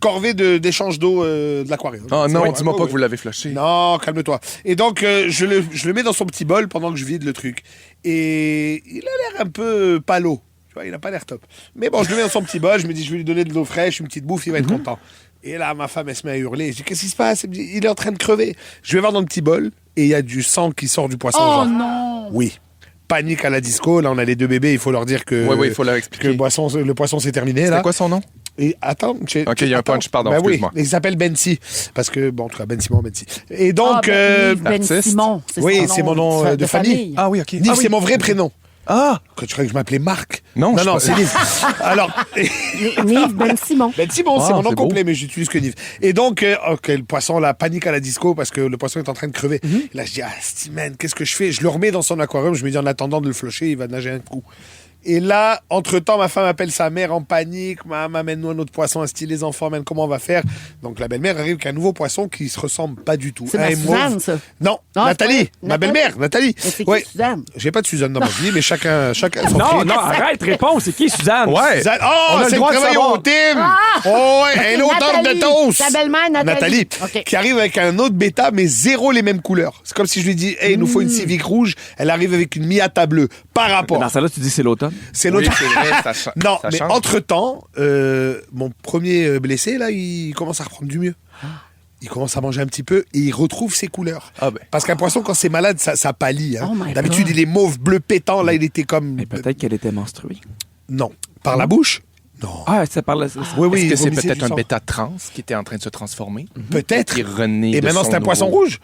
corvée d'échange d'eau de l'aquarium. Oh non, C'est dis-moi bon, pas oui. que vous l'avez flushé. Non, calme-toi. Et donc, je le mets dans son petit bol pendant que je vide le truc. Et il a l'air un peu palo. Tu vois, il a pas l'air top. Mais bon, je le mets dans son petit bol. Je me dis, je vais lui donner de l'eau fraîche, une petite bouffe, il va être content. Et là, ma femme, elle se met à hurler. Je dis, qu'est-ce qui se passe? Elle me dit, il est en train de crever. Je vais voir dans le petit bol et il y a du sang qui sort du poisson. Oh genre. non! Oui. Panique à la disco. Là, on a les deux bébés. Il faut leur dire que, Oui, il faut leur que expliquer. le poisson s'est terminé. C'est Là. quoi son nom? Et attends, Ok, il y a un attends. punch, pardon, Ben oui, excuse-moi. il s'appelle Bensi. Parce que, bon, en tout cas, Ben Simon. Et donc, Ah, ben, Yves Ben artiste. Simon. c'est oui, son c'est mon nom de famille. Ah oui, ok. Nive, c'est mon vrai prénom. Ah! Quand tu croyais que je m'appelais Marc? Non, je non, sais c'est Nive. Alors, Nive Ben Simon. Ben Simon, c'est Ah, mon nom c'est beau. complet, mais j'utilise que Nive. Et donc, ok, le poisson, là, panique à la disco parce que le poisson est en train de crever. Et là, je dis, ah, Steven, qu'est-ce que je fais? Je le remets dans son aquarium. Je me dis, en attendant de le flusher, il va nager un coup. Et là, entre-temps, ma femme appelle sa mère en panique. Maman, amène-nous un autre poisson, un style les enfants, man, comment on va faire? Donc, la belle-mère arrive avec un nouveau poisson qui se ressemble pas du tout. C'est ma Un Suzanne, mauve. ça. Non, Ah, Nathalie, c'est pas- ma Nathalie. belle-mère, Nathalie. Mais c'est qui, Ouais. Suzanne? J'ai pas de Suzanne dans ma vie, mais chacun son Non, truc. non, arrête, réponds. C'est qui, Suzanne? Ouais! Suzanne- On Oh, a le c'est le droit de travail savoir. au team! Oh, ouais, un auteur de Nathalie. toast! Ta belle-mère, Nathalie. OK. Qui arrive avec un autre bêta, mais zéro les mêmes couleurs. C'est comme si je lui dis, hey, il nous faut une Civic rouge. Elle arrive avec une Miata bleue. Par rapport. Dans ça là, tu dis c'est l'automne. C'est Oui, l'autre. c'est vrai, ça Non, ça mais change. entre-temps, mon premier blessé, là, il commence à reprendre du mieux. Il commence à manger un petit peu et il retrouve ses couleurs. Ah ben. Parce qu'un poisson, quand c'est malade, ça pâlit. Hein. Oh my D'habitude, God. il est mauve, bleu, pétant. Là, il était comme... Mais peut-être qu'elle était menstruée. Non. Par la bouche? Non. Ah, ça parle. Oui, oui, Est-ce que c'est vomissait peut-être du un sang. bêta trans qui était en train de se transformer? Peut-être. Qui renaît Et de maintenant, son c'est un poisson nouveau- rouge?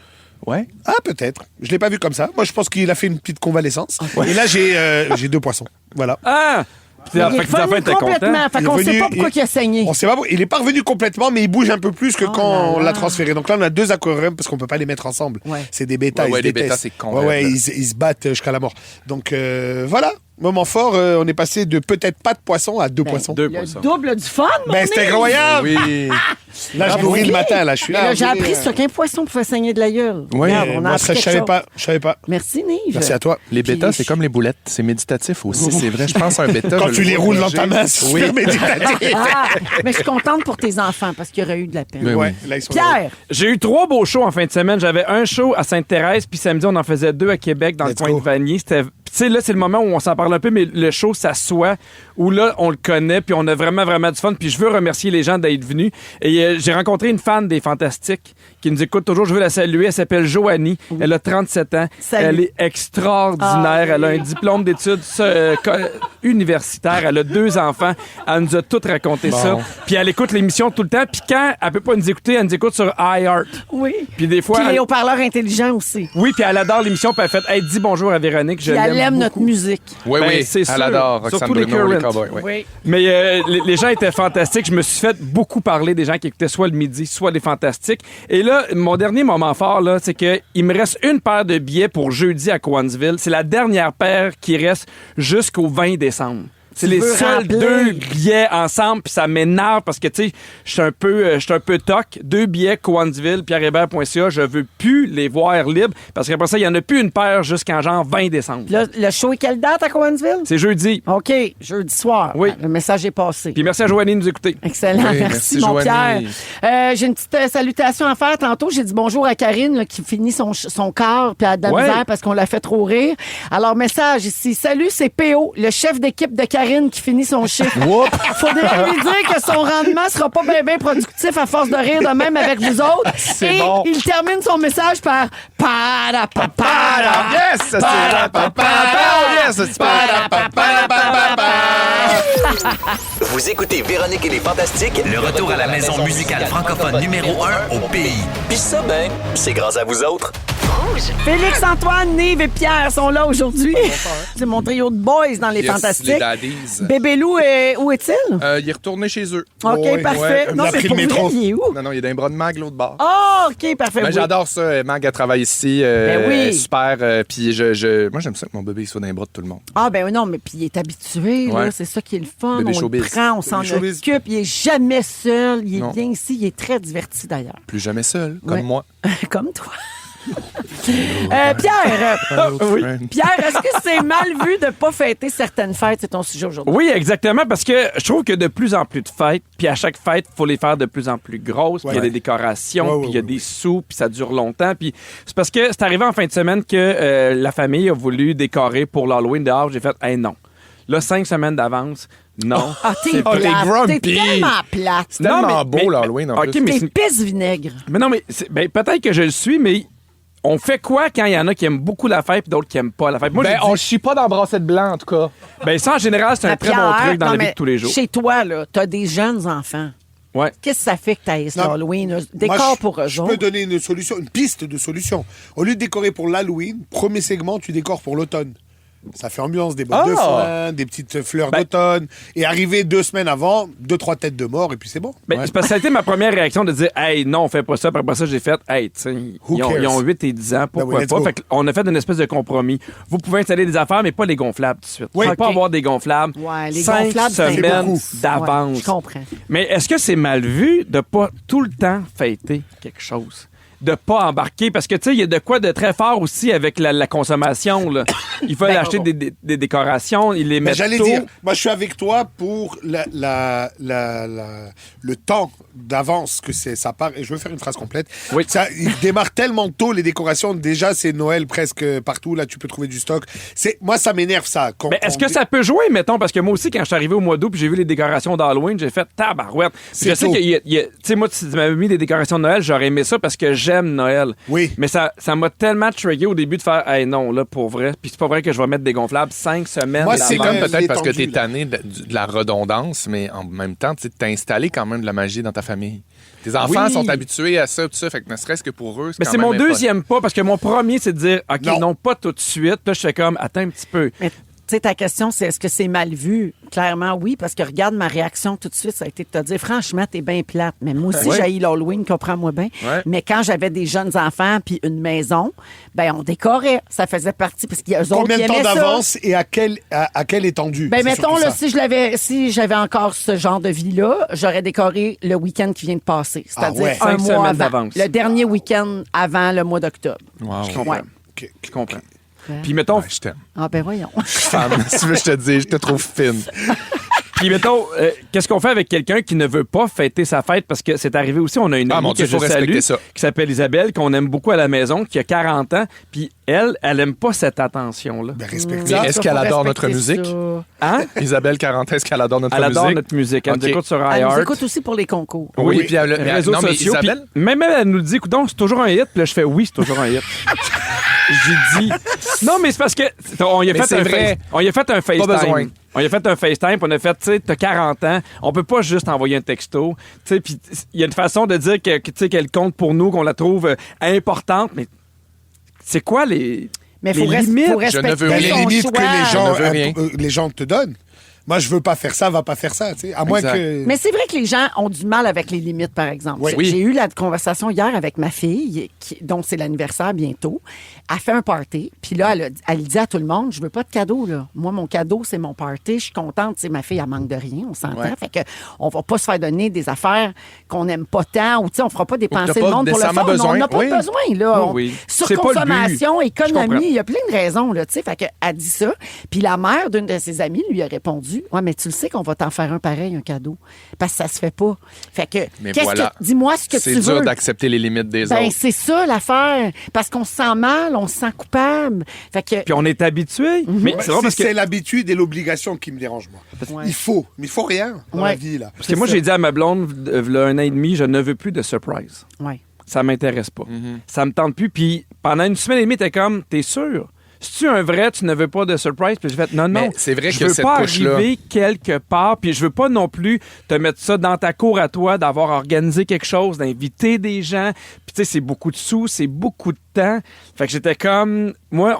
Ouais. Ah, peut-être. Je l'ai pas vu comme ça. Moi, je pense qu'il a fait une petite convalescence. Et là, j'ai 2 poissons. Voilà. Ah! Puis Il est fait que les enfants revenu étaient contents. complètement. Fait Il est qu'on sait revenu, pas pourquoi il a saigné. On sait pas, il est pas revenu complètement, mais il bouge un peu plus que quand là on là. l'a transféré. Donc là, on a 2 aquariums parce qu'on peut pas les mettre ensemble. Ouais. C'est des bêtas, Ouais, ils se les bêtas, détestent. c'est con, Ouais, là. ils se battent jusqu'à la mort. Donc voilà, moment fort. On est passé de peut-être pas de poisson à 2 poissons. Deux Le poissons. double du fun, mon Ben, c'était Nive. incroyable. Oui. Là, je nourris le matin, là, je suis Mais là. là, j'ai appris ça qu'un poisson pouvait saigner de la gueule. Oui, Regarde, on a Moi, appris ça, je quelque savais chose. pas. Je savais pas. Merci, Nive. Merci à toi. Les bêtas, Puis- c'est comme les boulettes. C'est méditatif aussi, c'est vrai. Je pense à un bêta. Quand je tu le les vois roules dans bouger. ta main, c'est super méditatif. Ah, mais je suis contente pour tes enfants parce qu'il y aurait eu de la peine. Oui, Ouais, là, ils sont Pierre, J'ai eu 3 beaux shows en fin de semaine. J'avais un show à Sainte-Thérèse, puis samedi, on en faisait 2 à Québec, dans Let's le coin go. de Vanier. C'était... Tu sais, là, c'est le moment où on s'en parle un peu, mais le show s'assoit, où là, on le connaît, puis on a vraiment, vraiment du fun. Puis je veux remercier les gens d'être venus. Et j'ai rencontré une fan des Fantastiques qui nous écoute toujours. Je veux la saluer. Elle s'appelle Joanie. Elle a 37 ans. Salut. Elle est extraordinaire. Ah, Elle a un diplôme d'études universitaires. Elle a 2 enfants. Elle nous a toutes raconté ça. Puis elle écoute l'émission tout le temps. Puis quand elle peut pas nous écouter, elle nous écoute sur iHeart. oui. Puis des fois... Puis les elle- haut-parleurs intelligents aussi. Oui, puis elle adore l'émission, puis elle fait hey, dis bonjour à Véronique, je Puis elle aime l'aime notre beaucoup. musique. Oui, Ben, oui. c'est sûr. Elle adore Roxane Surtout les Bruno, les currents. cowboys. Oui. Oui. Mais les gens étaient fantastiques. Je me suis fait beaucoup parler des gens qui écoutaient soit le midi, soit les fantastiques. Et là, mon dernier moment fort, là, c'est que il me reste une paire de billets pour jeudi à Cowansville. C'est la dernière paire qui reste jusqu'au 20 décembre. C'est Tu les veux seuls remplir. 2 billets ensemble, puis ça m'énerve parce que, tu sais, je suis un peu toc. 2 billets, Cowansville, pierrehébert.ca, je veux plus les voir libres parce qu'après ça, il y en a plus une paire jusqu'en genre 20 décembre. Là, le show est quelle date à Cowansville? C'est jeudi. OK, jeudi soir. Oui. Le message est passé. Puis merci à Joanie de nous écouter. Excellent, Oui, merci, merci, mon Joanie. Pierre. J'ai une petite salutation à faire. Tantôt, j'ai dit bonjour à Karine là, qui finit son quart puis elle a de la Ouais. misère parce qu'on l'a fait trop rire. Alors, message ici. Salut, c'est PO, le chef d'équipe de Karine qui finit son chiffre. Faudrait lui dire que son rendement sera pas bien productif à force de rire de même avec vous autres. C'est Et bon. il termine son message par para. Yes! C'est la papa! Yes! C'est Vous écoutez Véronique et les Fantastiques, le retour à la maison musicale francophone numéro 1 au pays. Puis ça, ben, c'est grâce à vous autres. Félix-Antoine, Nive et Pierre sont là aujourd'hui. C'est mon trio de boys dans les Yes, Fantastiques. les daddies. Bébé Lou, où est-il? Il est retourné chez eux. OK, ouais, parfait. ouais. Non, Il a mais pris pour le métro. vrai, il est où? Non, non, il est dans les bras de Mag, l'autre bord. Ah, OK, parfait. Ben, oui. j'adore ça. Mag, elle travaille ici. Ben oui. Super. Puis moi, j'aime ça que mon bébé soit dans les bras de tout le monde. Ah, ben non, mais puis il est habitué, là. Ouais. C'est ça qui est le fun. Bébé On le showbiz. prend, on s'en Bébé showbiz. occupe. Il est jamais seul. Il est Non. bien ici. Il est très diverti, d'ailleurs. Plus jamais seul, comme Ouais. moi. Comme toi. Pierre, Oui. Pierre, est-ce que c'est mal vu de ne pas fêter certaines fêtes? C'est ton sujet aujourd'hui. Oui, exactement, parce que je trouve que de plus en plus de fêtes, puis à chaque fête, il faut les faire de plus en plus grosses, puis il y a des décorations, Ouais, puis il y a ouais, des sous, puis ça dure longtemps. Puis c'est parce que c'est arrivé en fin de semaine que la famille a voulu décorer pour l'Halloween dehors. J'ai fait, hey, non. Là, 5 semaines d'avance, non. Ah, t'es C'est pas- plate. grumpy. T'es tellement plate. C'est tellement Non, mais- beau, mais- l'Halloween, en OK, plus. mais T'es c'est- pisse vinaigre. mais non, mais peut-être que je le suis, mais on fait quoi quand il y en a qui aiment beaucoup la fête et d'autres qui aiment pas la fête? Moi, Ben, j'ai dit- on chie pas dans brassette blanc, en tout cas. ben, ça, en général, c'est un Ah, très bon Pierre, truc dans non, la vie mais de tous les jours. Chez toi, là, t'as des jeunes enfants. Ouais. Qu'est-ce que ça fait que t'ailles Non, l'Halloween? Moi, Décor pour eux je autres. peux donner une solution, une piste de solution. Au lieu de décorer pour l'Halloween, premier segment, tu décores pour l'automne. Ça fait ambiance, des bottes de foin, des petites fleurs Ben- d'automne. Et arriver 2 semaines avant, 2-3 têtes de mort, et puis c'est bon. Ben, c'est parce que ça a été ma première réaction de dire hey, non, on fait pas ça. Puis après ça, j'ai fait hey, tu sais, ils ont 8 et 10 ans, pourquoi Ben oui, let's pas? go. Fait qu'on a fait une espèce de compromis. Vous pouvez installer des affaires, mais pas les gonflables tout de suite. Oui. Faut pas OK. avoir des gonflables. Ouais, les 5 gonflables, c'est semaines beaucoup. d'avance. Ouais, je comprends. Mais est-ce que c'est mal vu de pas tout le temps fêter quelque chose? De pas embarquer, parce que tu sais, il y a de quoi de très fort aussi avec la consommation. Là. Il faut acheter des décorations, ils les Mais mettent j'allais tôt. dire, moi je suis avec toi pour le temps d'avance que ça part. Et je veux faire une phrase complète. Oui. Ça, il démarre tellement tôt les décorations. Déjà, c'est Noël presque partout. Là, tu peux trouver du stock. Moi, ça m'énerve ça. Mais est-ce que ça peut jouer, mettons, parce que moi aussi, quand je suis arrivé au mois d'août puis j'ai vu les décorations d'Halloween, j'ai fait tabarouette. Puis C'est je sais tôt. qu'il y a tu sais, moi, si tu m'avais mis des décorations de Noël, j'aurais aimé ça parce que j'aime Noël. Oui. Mais ça m'a tellement trigger au début de faire, hey, non, là, pour vrai. Puis c'est pas vrai que je vais mettre des gonflables 5 semaines. Moi, d'avance. c'est Comme le- peut-être parce que l'étendue, t'es là. tanné de la redondance, mais en même temps, tu t'as installé quand même de la magie dans ta famille. Tes enfants Oui. sont habitués à ça, tout ça, fait que ne serait-ce que pour eux, Mais quand c'est même mon le fun. deuxième pas, parce que mon premier, c'est de dire, OK, Non. non, pas tout de suite. Là, je fais comme, attends un petit peu. Mais Tu sais, ta question, c'est est-ce que c'est mal vu? Clairement, oui, parce que regarde, ma réaction tout de suite, ça a été de te dire, franchement, t'es bien plate. Mais moi aussi, j'haïs l'Halloween, comprends-moi bien. Ouais. Mais quand j'avais des jeunes enfants puis une maison, ben on décorait. Ça faisait partie, parce qu'il y a eux autres Combien qui de temps aimaient ça. d'avance et à quelle étendue? Ben, C'est mettons, surtout là, ça. si j'avais encore ce genre de vie-là, j'aurais décoré le week-end qui vient de passer. C'est-à-dire ouais. 1 5 mois semaines avant. d'avance. Le dernier week-end avant le mois d'octobre. Wow. Je comprends. Ouais. OK. Je comprends. Puis mettons, Ouais, je t'aime. Ah, ben voyons. Femme, si tu veux, je te dis, je te trouve fine. qu'est-ce qu'on fait avec quelqu'un qui ne veut pas fêter sa fête? Parce que c'est arrivé aussi, on a une Ah, amie mon Dieu, que je faut respecter salue, ça. qui s'appelle Isabelle, qu'on aime beaucoup à la maison, qui a 40 ans, puis elle aime pas cette attention-là. Ben, respecte Mais ça. est-ce Ça, qu'elle faut adore notre respecter musique? ça. Hein? Isabelle 40, est-ce qu'elle adore notre Elle musique? adore notre musique. Elle nous Ok. écoute sur Elle nous iHeart. écoute aussi pour les concours. Oui, puis elle, Les réseaux non, mais sociaux. Isabelle? Puis même elle nous dit, écoute, c'est toujours un hit. Puis là, je fais oui, c'est toujours un hit. J'ai dit. Non, mais c'est parce que on y a Mais fait c'est un vrai. on y a fait un besoin. FaceTime. On y a fait un FaceTime, puis on a fait, tu sais, t'as 40 ans, on peut pas juste envoyer un texto. Tu sais, puis il y a une façon de dire que tu sais, qu'elle compte pour nous, qu'on la trouve importante, mais c'est quoi les Mais les faut limites? faut Je ne respecter veux Ben, rien. les son limites choix. que Je ne veux rien. les gens te donnent. Moi, je veux pas faire ça, va pas faire ça. Tu sais. À moins Exact. que. Mais c'est vrai que les gens ont du mal avec les limites, par exemple. Oui. J'ai eu la conversation hier avec ma fille, dont c'est l'anniversaire bientôt. Elle fait un party, puis là, elle dit à tout le monde, je veux pas de cadeau, là. Moi, mon cadeau, c'est mon party. Je suis contente. Tu sais, ma fille, elle manque de rien, on s'entend. Ouais. Fait que on va pas se faire donner des affaires qu'on n'aime pas tant, ou tu sais, on fera pas dépenser t'as le pas monde pour le fun. nécessairement besoin. On n'a pas Oui. besoin, là. Oui, oui. C'est pas le Surconsommation, but. Je comprends. économie, il y a plein de raisons, là, tu sais. Fait que elle dit ça. Puis la mère d'une de ses amies lui a répondu, ouais, mais tu le sais qu'on va t'en faire un pareil, un cadeau. Parce que ça se fait pas. Fait que, Mais voilà. dis-moi ce que tu C'est veux. dur d'accepter les limites des Ben, autres. c'est ça l'affaire. Parce qu'on se sent mal, on se sent coupable. Fait que, Puis on est habitué. Mais c'est drôle parce que C'est l'habitude et l'obligation qui me dérange, moi. Ouais. Il faut. Mais il faut rien dans Ouais. la vie, là. parce que moi j'ai dit à ma blonde v'là 1 an et demi, je ne veux plus de surprise. ouais. Ça m'intéresse pas. Ça me tente plus. Puis pendant une semaine et demie, t'es comme, t'es sûr? Si tu es un vrai, tu ne veux pas de surprise. Puis je vais non, Mais non. c'est vrai je que veux cette pas couche-là- arriver quelque part. Puis je veux pas non plus te mettre ça dans ta cour à toi, d'avoir organisé quelque chose, d'inviter des gens. Puis tu sais, c'est beaucoup de sous, c'est beaucoup de temps. Fait que j'étais comme, moi,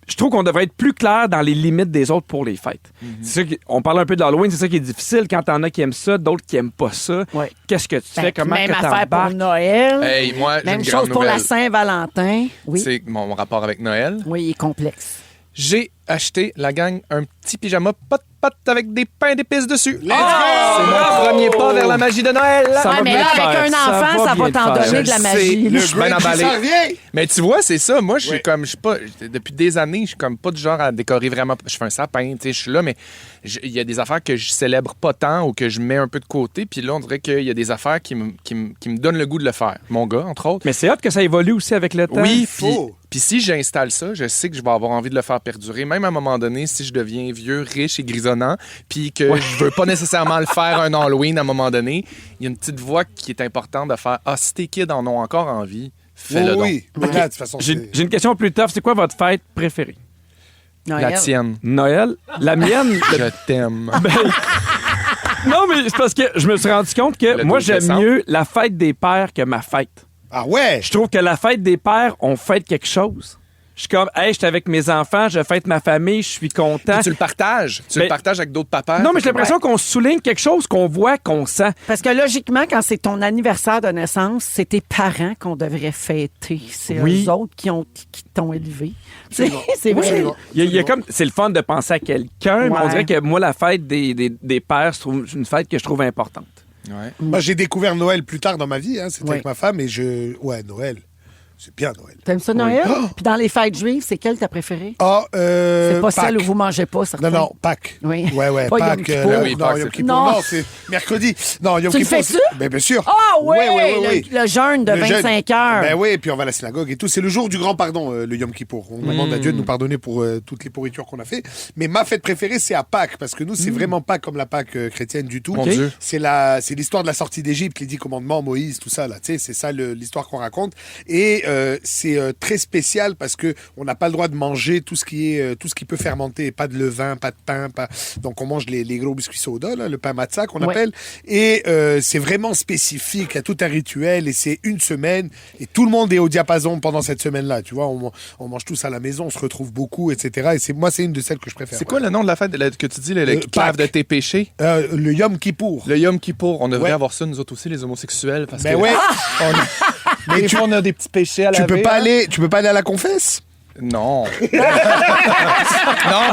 je trouve qu'on devrait être plus clair dans les limites des autres pour les fêtes. C'est ça on parle un peu de l'Halloween, c'est ça qui est difficile quand t'en as qui aiment ça, d'autres qui aiment pas ça. Ouais. Qu'est-ce que tu Ben, fais? Comment même que affaire pour t'embarques? Noël. Hey, moi, j'ai Même une chose grande pour la nouvelle. Saint-Valentin. Oui. C'est mon rapport avec Noël. Oui, il est complexe. J'ai acheté, la gang, un petit pyjama pot avec des pains d'épices dessus. Let's C'est go! mon premier pas vers la magie de Noël. Ça Ouais, va mais bien là, le avec faire. un enfant, ça va bien le t'en faire. donner de la Je magie. sais, là. je suis bien Grinch, il emballé. s'en revient. Mais tu vois, c'est ça. Moi, je suis Ouais. comme, je suis pas, depuis des années, je suis comme pas du genre à décorer vraiment. Je fais un sapin, tu sais, je suis là, mais il y a des affaires que je célèbre pas tant ou que je mets un peu de côté. Puis là, on dirait qu'il y a des affaires qui me donnent le goût de le faire. Mon gars, entre autres. Mais c'est hâte que ça évolue aussi avec le temps. Oui, faut. puis si j'installe ça, je sais que je vais avoir envie de le faire perdurer. Même à un moment donné, si je deviens vieux, riche et grisonnant, puis que je veux pas nécessairement le faire un Halloween à un moment donné, il y a une petite voix qui est importante de faire « Ah, si tes kids en ont encore envie, fais-le donc. Oui, mais là, de toute façon, J'ai une question plus tough. C'est quoi votre fête préférée? La Noël. tienne. Noël? La mienne? Je t'aime. Non, mais c'est parce que je me suis rendu compte que Le moi, 12 j'aime décembre. mieux la fête des pères que ma fête. Ah ouais? Je trouve que la fête des pères, on fête quelque chose. Je suis comme, hey, j'étais avec mes enfants, je fête ma famille, je suis content. Puis tu le partages. Tu Mais- le partages avec d'autres papas. Non, mais j'ai l'impression qu'on souligne quelque chose qu'on voit, qu'on sent. Parce que logiquement, quand c'est ton anniversaire de naissance, c'est tes parents qu'on devrait fêter. C'est Oui. eux autres qui t'ont élevé. C'est vrai. Il y a comme, c'est le fun de penser à quelqu'un, mais on Ouais. dirait que moi, la fête des pères, c'est une fête que je trouve importante. Ouais. Moi, j'ai découvert Noël plus tard dans ma vie. Hein. C'était Ouais. avec ma femme et Ouais, Noël. C'est bien, Noël. T'aimes ça, Noël? Puis dans les fêtes juives, c'est quelle ta préférée? Ah, C'est pas Pâques. celle où vous mangez pas, certains. Non, non, Pâques. Oui. Ouais, Pas Yom Pâques. Kippour. Oui, non, Pâques, Yom c'est- Kippour, Non. non, c'est mercredi. Non, Yom Tu le Kippour, fais-tu? c'est- Ben, bien sûr. Ah oui, oui. Le jeûne de Le jeûne. 25 heures. Ben oui, puis on va à la synagogue et tout. C'est le jour du grand pardon, le Yom Kippour. On demande à Dieu de nous pardonner pour toutes les pourritures qu'on a fait. Mais ma fête préférée, c'est à Pâques, parce que nous, c'est vraiment pas comme la Pâques chrétienne du tout. Mon Dieu. C'est l'histoire de la sortie d'Égypte, les 10 commandements, Moïse, tout ça, là. Tu sais, c'est ça l'histoire qu'on raconte. Et c'est très spécial parce que on n'a pas le droit de manger tout ce qui peut fermenter, pas de levain, pas de pain, donc on mange les gros biscuits soda, là, le pain matza qu'on appelle. Et c'est vraiment spécifique, il y a tout un rituel et c'est une semaine et tout le monde est au diapason pendant cette semaine-là. Tu vois, on mange tous à la maison, on se retrouve beaucoup, etc. Et c'est une de celles que je préfère. C'est quoi le nom de la fête que tu dis, le qui lave de tes péchés? Le Yom Kippour. Le Yom Kippour. On devrait avoir ça, nous autres aussi, les homosexuels. Parce que ouais. mais des fois, on a des petits péchés à laver. Tu peux pas aller à la confesse? Non. Non,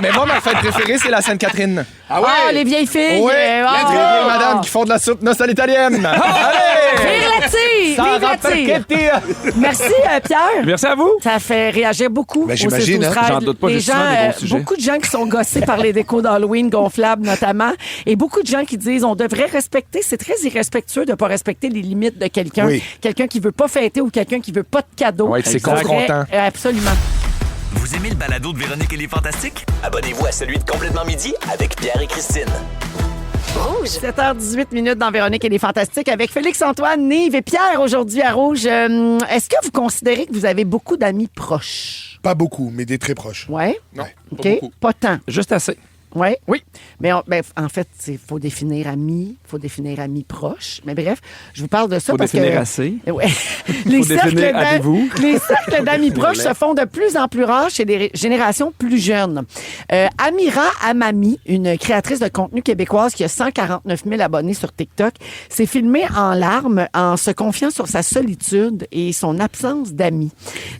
mais moi, ma fête préférée, c'est la Sainte-Catherine. Ah ouais? Les vieilles filles. Oui, les vieilles madames qui font de la soupe noce à l'italienne. Allez! Vive la tire! Merci, Pierre. Merci à vous. Ça fait réagir beaucoup. Ben, j'imagine, hein? J'en doute pas, Les justement, gens, des bons sujets. beaucoup de gens qui sont gossés par les décos d'Halloween gonflables, notamment. Et beaucoup de gens qui disent on devrait respecter. C'est très irrespectueux de ne pas respecter les limites de quelqu'un. Oui. Quelqu'un qui veut pas fêter ou quelqu'un qui veut pas de cadeau. Ouais, c'est Ça confrontant. serait, absolument. Vous aimez le balado de Véronique et les Fantastiques? Abonnez-vous à celui de Complètement Midi avec Pierre et Christine. Rouge. 7h18 dans Véronique et les Fantastiques avec Félix-Antoine, Nive et Pierre aujourd'hui à Rouge. Est-ce que vous considérez que vous avez beaucoup d'amis proches? Pas beaucoup, mais des très proches. Ouais. Non, OK. pas beaucoup. Pas tant. Juste assez. Ouais. Oui. Mais en fait, il faut définir amis, proches. Mais bref, je vous parle de ça Faut parce définir que... assez. Ouais. Les définir avez-vous. les cercles d'amis proches se font de plus en plus rares chez les générations plus jeunes. Amira Amami, une créatrice de contenu québécoise qui a 149 000 abonnés sur TikTok, s'est filmée en larmes en se confiant sur sa solitude et son absence d'amis.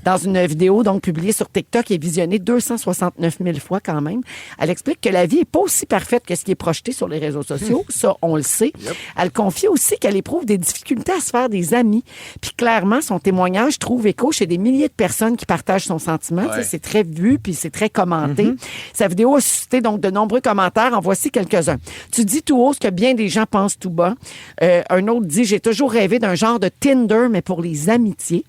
Dans une vidéo donc publiée sur TikTok et visionnée 269 000 fois quand même, elle explique que la vie n'est pas aussi parfaite que ce qui est projeté sur les réseaux sociaux. Ça, on le sait. Yep. Elle confie aussi qu'elle éprouve des difficultés à se faire des amis. Puis clairement, son témoignage trouve écho chez des milliers de personnes qui partagent son sentiment. Ouais. C'est très vu, puis c'est très commenté. Sa vidéo a suscité donc de nombreux commentaires. En voici quelques-uns. Tu dis tout haut ce que bien des gens pensent tout bas. Un autre dit « J'ai toujours rêvé d'un genre de Tinder, mais pour les amitiés. »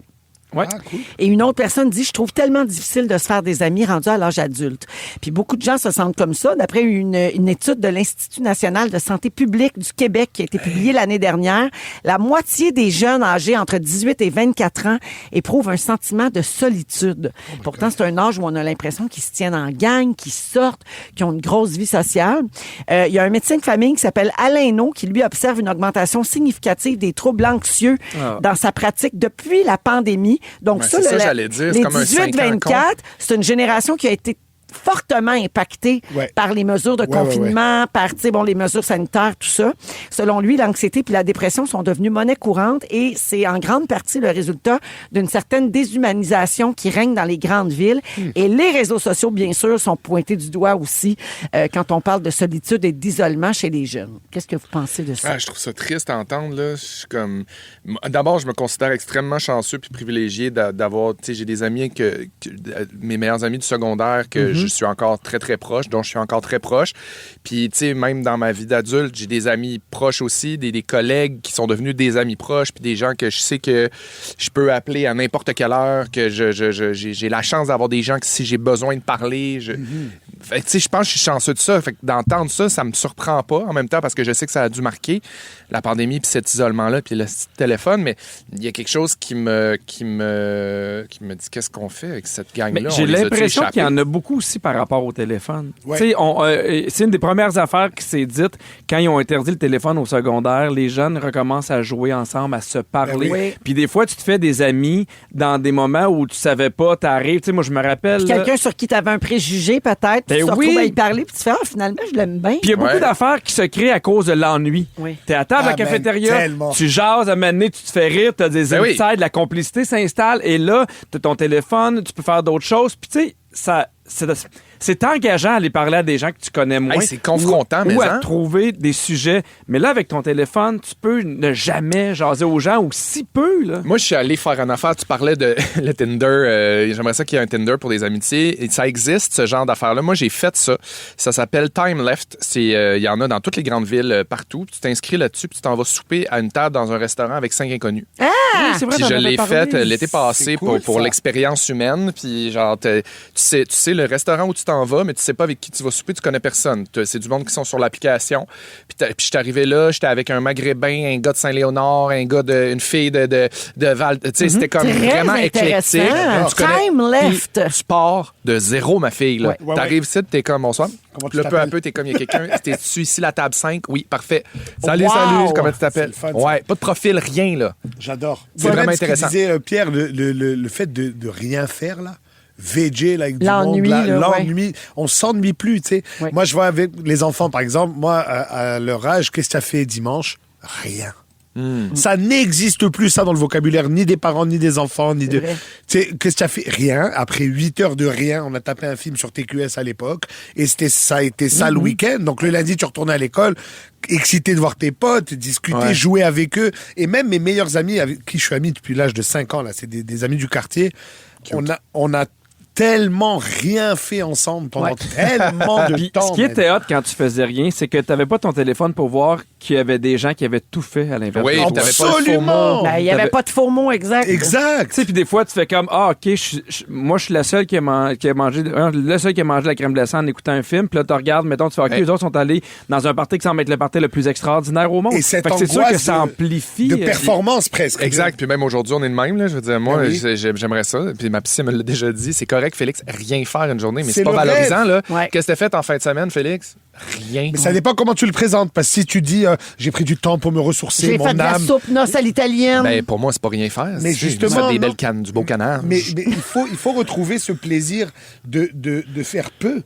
Ouais. Ah, cool. Et une autre personne dit, je trouve tellement difficile de se faire des amis rendus à l'âge adulte. Puis beaucoup de gens se sentent comme ça. D'après une étude de l'Institut national de santé publique du Québec qui a été publiée l'année dernière, la moitié des jeunes âgés entre 18 et 24 ans éprouvent un sentiment de solitude. Pourtant, c'est un âge où on a l'impression qu'ils se tiennent en gang, qu'ils sortent, qu'ils ont une grosse vie sociale. Il y a un médecin de famille qui s'appelle Alain Naud qui, lui, observe une augmentation significative des troubles anxieux dans sa pratique depuis la pandémie. Donc, ouais, ça, j'allais dire, les 18-24, c'est une génération qui a été fortement impactée par les mesures de confinement, par les mesures sanitaires, tout ça. Selon lui, l'anxiété puis la dépression sont devenues monnaie courante et c'est en grande partie le résultat d'une certaine déshumanisation qui règne dans les grandes villes. Et les réseaux sociaux, bien sûr, sont pointés du doigt aussi quand on parle de solitude et d'isolement chez les jeunes. Qu'est-ce que vous pensez de ça? Je trouve ça triste à entendre. Là. Je suis comme... D'abord, je me considère extrêmement chanceux puis privilégié d'avoir... J'ai des amis, mes meilleurs amis du secondaire que je suis encore très, très proche, dont je suis encore très proche. Puis, tu sais, même dans ma vie d'adulte, j'ai des amis proches aussi, des collègues qui sont devenus des amis proches, puis des gens que je sais que je peux appeler à n'importe quelle heure, que j'ai la chance d'avoir des gens que si j'ai besoin de parler, Fait que, tu sais, je pense que je suis chanceux de ça. Fait que d'entendre ça, ça me surprend pas en même temps parce que je sais que ça a dû marquer la pandémie puis cet isolement-là puis le téléphone, mais il y a quelque chose qui me dit qu'est-ce qu'on fait avec cette gang-là? J'ai l'impression qu'il y en a beaucoup aussi par rapport au téléphone. Ouais. Tu sais, c'est une des premières affaires qui s'est dite quand ils ont interdit le téléphone au secondaire. Les jeunes recommencent à jouer ensemble, à se parler. Oui. Puis des fois, tu te fais des amis dans des moments où tu savais pas, t'arrives. Tu sais, moi, je me rappelle... Quelqu'un sur qui tu avais un préjugé, peut-être, puis tu te retrouves à y parler, puis tu fais « Ah, finalement, je l'aime bien. » Puis il y a beaucoup d'affaires qui se créent à cause de l'ennui. Oui. T'es à table à la cafétéria, tu jases, à un moment donné, tu te fais rire, t'as des insides, la complicité s'installe, et là, t'as ton téléphone, tu peux faire d'autres choses. Puis tu sais, c'est engageant à aller parler à des gens que tu connais moins. C'est confrontant, mais ou à trouver des sujets. Mais là, avec ton téléphone, tu peux ne jamais jaser aux gens, ou si peu, là. Moi, je suis allé faire une affaire. Tu parlais de le Tinder. J'aimerais ça qu'il y ait un Tinder pour des amitiés. Et ça existe, ce genre d'affaires-là. Moi, j'ai fait ça. Ça s'appelle Time Left. Il y en a dans toutes les grandes villes, partout. Tu t'inscris là-dessus, puis tu t'en vas souper à une table dans un restaurant avec 5 inconnus. Ah! Oui, c'est vrai, Puis je l'ai fait l'été passé cool, pour l'expérience humaine. Puis genre, tu sais, le restaurant où tu t'en t'en vas, mais tu sais pas avec qui tu vas souper, tu connais personne. C'est du monde qui sont sur l'application. Puis je suis arrivé là, j'étais avec un Maghrébin, un gars de Saint-Léonard, une fille de Val. Tu sais, c'était comme Très vraiment éclectique. intéressant. Tu connais- Time left. Puis tu pars de zéro, ma fille. Là. Ouais, T'arrives ici, t'es comme bonsoir. Comment Puis tu là, peu à t'appelles? peu, t'es comme, il y a quelqu'un. T'es-tu ici, la table 5? Oui, parfait. Salut, Wow! salut, comment tu t'appelles? C'est le fun, ça. Ouais, pas de profil, rien, là. J'adore. C'est vraiment même ce que intéressant. disait Pierre, le fait de rien faire, là. VG, là, avec du L'ennui, monde, là, l'ennui. On s'ennuie plus, tu sais. Ouais. Moi, je vois avec les enfants, par exemple, moi, à leur âge, qu'est-ce que tu as fait dimanche? Rien. Ça n'existe plus, ça, dans le vocabulaire, ni des parents, ni des enfants, ni de... vrai. Tu sais, qu'est-ce que tu as fait? Rien. Après 8 heures de rien, on a tapé un film sur TQS à l'époque, et ça a été ça le week-end. Donc, le lundi, tu retournais à l'école, excité de voir tes potes, discuter, Ouais. jouer avec eux. Et même mes meilleurs amis, avec qui je suis ami depuis l'âge de 5 ans, là, c'est des amis du quartier, on a tellement rien fait ensemble pendant Ouais. tellement de Puis, temps. ce qui man. était hot quand tu faisais rien, c'est que tu n'avais pas ton téléphone pour voir qu'il y avait des gens qui avaient tout fait à l'inverse. Oui, de toi. t'avais pas le faux Absolument! mot. Ben, il n'y avait T'avais- pas de faux mots exacts. Exact. Tu sais, puis des fois, tu fais comme, OK, moi, je suis la seule qui a mangé la crème glacée en écoutant un film. Puis là, tu regardes, mettons, tu fais, OK, Ouais. les autres sont allés dans un party qui semble être le party le plus extraordinaire au monde. Et cette Fait que c'est sûr angoisse que ça amplifie. de performance presque. Exact. Puis même aujourd'hui, on est de même. Là. Je veux dire, moi, Ben oui. j'aimerais ça. Puis ma psy me l'a déjà dit. C'est correct, Félix, rien faire une journée, mais C'est c'est pas le valorisant. rêve. Là. Ouais. Qu'est-ce que t'as fait en fin de semaine, Félix? Rien. Mais ça dépend comment tu le présentes. Parce que si tu dis, j'ai pris du temps pour me ressourcer, J'ai mon fait de la âme. soupe noce à l'italienne. Ben, pour moi, c'est pas rien faire. Mais C'est justement, des non. belles cannes, du beau canard. Mais il faut retrouver ce plaisir de faire peu.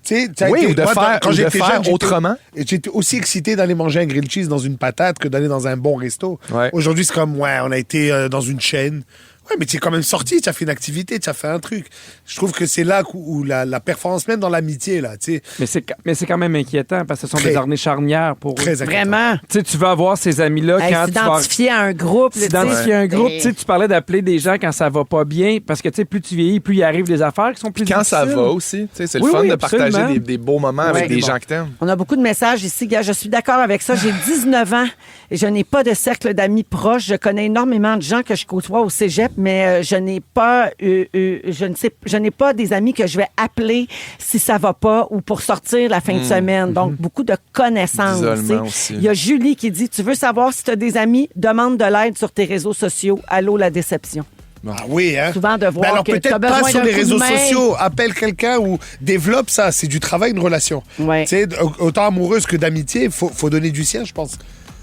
Tu sais, t'as Oui, été- ou de moi, faire- quand ou de j'étais faire jeune, j'étais- autrement. et j'étais aussi excité d'aller manger un grilled cheese dans une patate que d'aller dans un bon resto. Ouais. Aujourd'hui, c'est comme, ouais, on a été dans une chaîne. Ouais, mais tu es quand même sorti, tu as fait une activité, tu as fait un truc. Je trouve que c'est là où la performance, même dans l'amitié, là, tu sais, Mais c'est quand même inquiétant parce que ce sont Très. des années charnières pour eux. très inquiétant. Vraiment. Tu sais, tu veux avoir ces amis-là Hey, quand tu vas... s'identifier à un groupe. là, S'identifier tu sais. à un groupe, Et- tu sais, tu parlais d'appeler des gens quand ça va pas bien, parce que tu sais, plus tu vieillis, plus il arrive des affaires qui sont plus Quand ça difficiles. va aussi, tu sais, c'est le Oui, fun oui, de partager absolument. des beaux moments avec Ouais. des Bon. gens que t'aimes. On a beaucoup de messages ici. Gars, je suis d'accord avec ça. J'ai 19 ans et je n'ai pas de cercle d'amis proches. Je connais énormément de gens que je côtoie au cégep, mais je n'ai pas, je n'ai pas des amis que je vais appeler si ça va pas ou pour sortir la fin de semaine. Donc, beaucoup de connaissances. D'isolement tu sais. aussi. Il y a Julie qui dit, tu veux savoir si tu as des amis, demande de l'aide sur tes réseaux sociaux. Allô, la déception. Ah oui, hein? Souvent de voir Ben alors que peut-être t'as pas besoin sur d'un les coup de réseaux main. sociaux. Appelle quelqu'un ou développe ça. C'est du travail, une relation. Ouais. Tu sais, autant amoureuse que d'amitié, faut donner du sien, je pense.